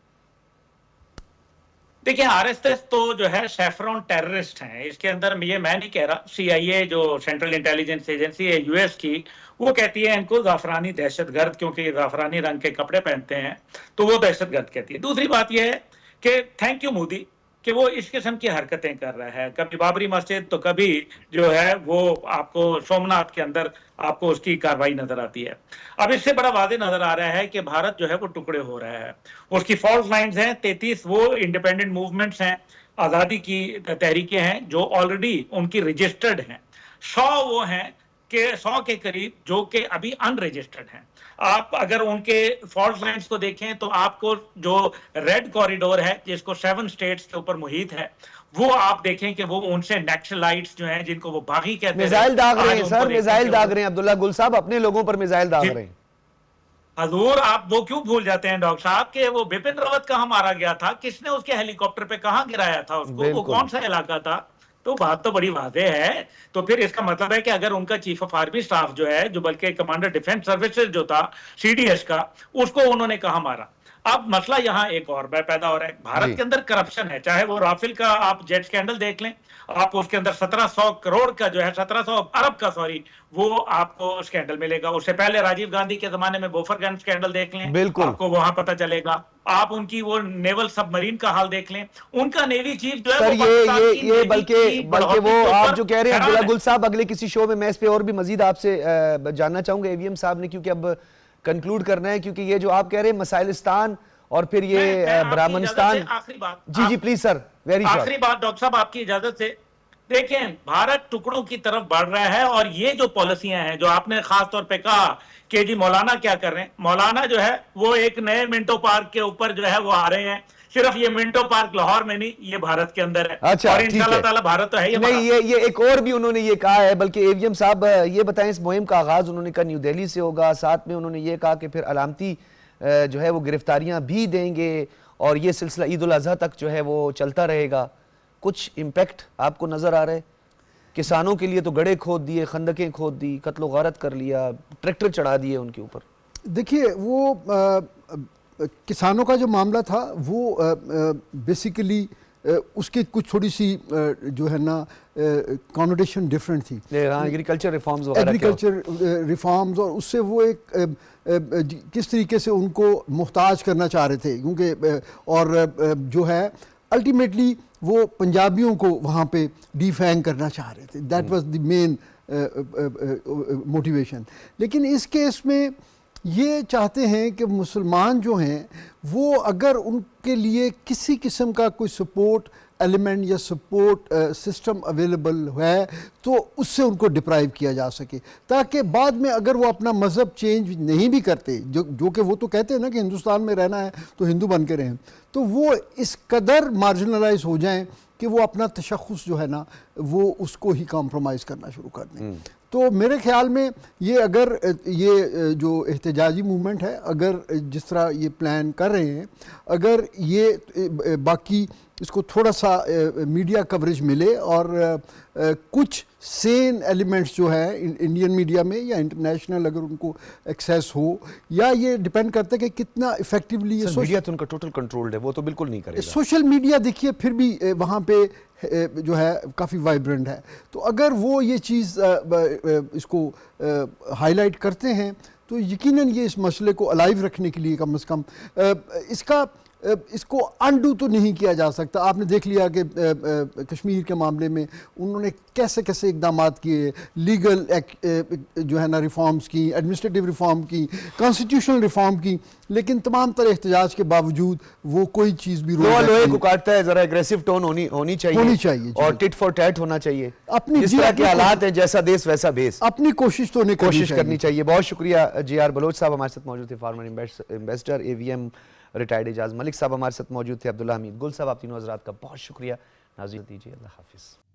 देखिए, आरएसएस तो जो है सैफरॉन टेररिस्ट हैं। इसके अंदर ये मैं नहीं कह रहा, सीआईए जो सेंट्रल इंटेलिजेंस एजेंसी है यूएस की, वो कहती है इनको जाफरानी दहशतगर्द, क्योंकि जाफरानी रंग के कपड़े पहनते हैं तो वो दहशतगर्द कहती है। दूसरी बात यह है कि थैंक यू मोदी कि वो इस किस्म की हरकतें कर रहा है, कभी बाबरी मस्जिद तो कभी जो है वो आपको सोमनाथ के अंदर आपको उसकी कार्रवाई नजर आती है। अब इससे बड़ा वादे नजर आ रहा है कि भारत जो है वो टुकड़े हो रहा है। उसकी फॉल्ट लाइंस हैं 33, वो इंडिपेंडेंट मूवमेंट्स हैं, आजादी की तहरीकें हैं जो ऑलरेडी उनकी रजिस्टर्ड हैं। 100 वो हैं कि 100 के करीब जो कि अभी अनरजिस्टर्ड हैं। आप अगर उनके फॉल्ट लाइंस को देखें तो आपको जो रेड कॉरिडोर है जिसको 7 स्टेट्स के ऊपर मुहित है, वो आप देखें कि वो उनसे नक्सलाइट्स जो हैं जिनको वो बागी कहते हैं, मिसाइल दाग रहे हैं सर, मिसाइल दाग रहे हैं। अब्दुल्ला गुल साहब अपने लोगों पर मिसाइल दाग रहे हैं। हजूर, आप वो क्यों भूल जाते हैं डॉक्टर साहब कि वो बिपिन रावत कहां मारा गया था, किसने उसके हेलीकॉप्टर पे कहां गिराया था उसको, वो कौन सा इलाका था? तो बात तो बड़ी वाज़ेह है। तो फिर इसका मतलब है कि अगर उनका चीफ ऑफ आर्मी स्टाफ जो है, जो बल्कि कमांडर डिफेंस सर्विसेज जो था सीडीएस का, उसको उन्होंने कहां मारा। अब मसला यहाँ एक और पैदा हो रहा है, भारत के अंदर करप्शन है। चाहे वो राफेल का आप जेट स्कैंडल देख लें, आप उसके अंदर 1700 करोड़ का जो है 1700 अरब का वो आपको स्कैंडल मिलेगा। उससे पहले राजीव गांधी के जमाने में बोफरगन स्कैंडल देख लें, बिल्कुल आपको वहां पता चलेगा। आप उनकी वो नेवल सबमरीन का हाल देख लें, उनका नेवी चीफ जो है सर ये बल्कि वो आप जो कह रहे हैं अब्दुल्ला गुल साहब, अगले किसी शो में मैं इस पे और भी मजीद आपसे जानना चाहूंगा एवीएम साहब ने, क्योंकि अब कंक्लूड करना है, क्योंकि ये जो आप कह रहे हैं मसाइलिस्तान और फिर ये ब्राह्मणस्तान। आखिरी बात, जी प्लीज सर, वेरी शॉर्ट। आखिरी बात डॉक्टर साहब आपकी इजाजत से, देखें भारत टुकड़ों की तरफ बढ़ रहा है, और ये जो पॉलिसियां हैं जो आपने खास तौर पे कहा कि जी मौलाना क्या कर रहे हैं, मौलाना जो है वो एक नए मिंटो पार्क के ऊपर जो है वो आ रहे हैं, सिर्फ ये मिंटो पार्क लाहौर में नहीं, ये भारत के अंदर है। अच्छा, और ठीक इंशाल्लाह है। ताला भारत तो है ही हमारा। नहीं, ये एक और भी उन्होंने ये कहा है, बल्कि एवीएम साहब ये बताएं, इस मुहिम का आगाज उन्होंने कहा न्यू दिल्ली से होगा, साथ में उन्होंने ये कहा कि फिर अलामती जो है वो गिरफ्तारियां भी देंगे और ये सिलसिला ईद उल अजहा तक जो है वो चलता रहेगा। कुछ इम्पैक्ट आपको नजर आ रहा है? किसानों के लिए तो गड़े खोद दिए, खंदकें खोद दी, कत्लो गारत कर लिया, ट्रैक्टर चढ़ा दिए उनके ऊपर। देखिए वो किसानों का जो मामला था वो बेसिकली उसकी कुछ थोड़ी सी जो है ना कॉनोटेशन डिफरेंट थी। एग्रीकल्चर रिफॉर्म्स वगैरह, एग्रीकल्चर रिफॉर्म्स, और उससे वो एक किस तरीके से उनको मुहताज करना चाह रहे थे, क्योंकि और जो है अल्टीमेटली वो पंजाबियों को वहाँ पे डिफैंग करना चाह रहे थे। That was the main motivation. लेकिन इस केस में ये चाहते हैं कि मुसलमान जो हैं वो अगर उनके लिए किसी किस्म का कोई सपोर्ट एलिमेंट या सपोर्ट सिस्टम अवेलेबल है तो उससे उनको डिप्राइव किया जा सके, ताकि बाद में अगर वो अपना मज़हब चेंज नहीं भी करते, जो कि वो तो कहते हैं ना कि हिंदुस्तान में रहना है तो हिंदू बन के रहें, तो वो इस कदर मार्जिनलाइज हो जाएं कि वो अपना तशख़्ख़ुस जो है ना वो उसको ही कॉम्प्रोमाइज़ करना शुरू कर दें। तो मेरे ख्याल में ये अगर ये जो एहतजाजी मूवमेंट है, अगर जिस तरह ये प्लान कर रहे हैं, अगर ये बाकी इसको थोड़ा सा मीडिया कवरेज मिले और कुछ सेन एलिमेंट्स जो है इंडियन मीडिया में या इंटरनेशनल अगर उनको एक्सेस हो, या ये डिपेंड करता है कि कितना इफेक्टिवली ये मीडिया तो उनका टोटल कंट्रोल्ड है, वो तो बिल्कुल नहीं करेगा। सोशल मीडिया देखिए फिर भी वहाँ पे जो है काफ़ी वाइब्रेंट है, तो अगर वो ये चीज़ इसको हाईलाइट करते हैं तो यकीनन ये इस मसले को अलाइव रखने के लिए कम से कम इसको अनडू तो नहीं किया जा सकता। आपने देख लिया कि कश्मीर के मामले में उन्होंने कैसे कैसे इकदाम किए, लीगल जो है ना रिफॉर्म्स की, एडमिनिस्ट्रेटिव रिफॉर्म की, कॉन्स्टिट्यूशनल रिफॉर्म की, लेकिन तमाम तरह एहतजाज के बावजूद वो कोई चीज़ भी लोहे को काटता है। जरा एग्रेसिव टोन होनी चाहिए और टिट फॉर टैट होना चाहिए। अपनी जिस तरह के हालात हैं, जैसा देश वैसा भेस, अपनी कोशिश तो कोशिश करनी चाहिए। बहुत शुक्रिया JR बलोच साहब हमारे साथ मौजूद थे, farmer investor, AVM retired Ejaz Malik साहब हमारे साथ मौजूद थे, अब्दुल्ला हमीद गुल साहब, आप तीनों हजरात का बहुत शुक्रिया। नाज़रीन दीजिए, अल्लाह हाफिज़।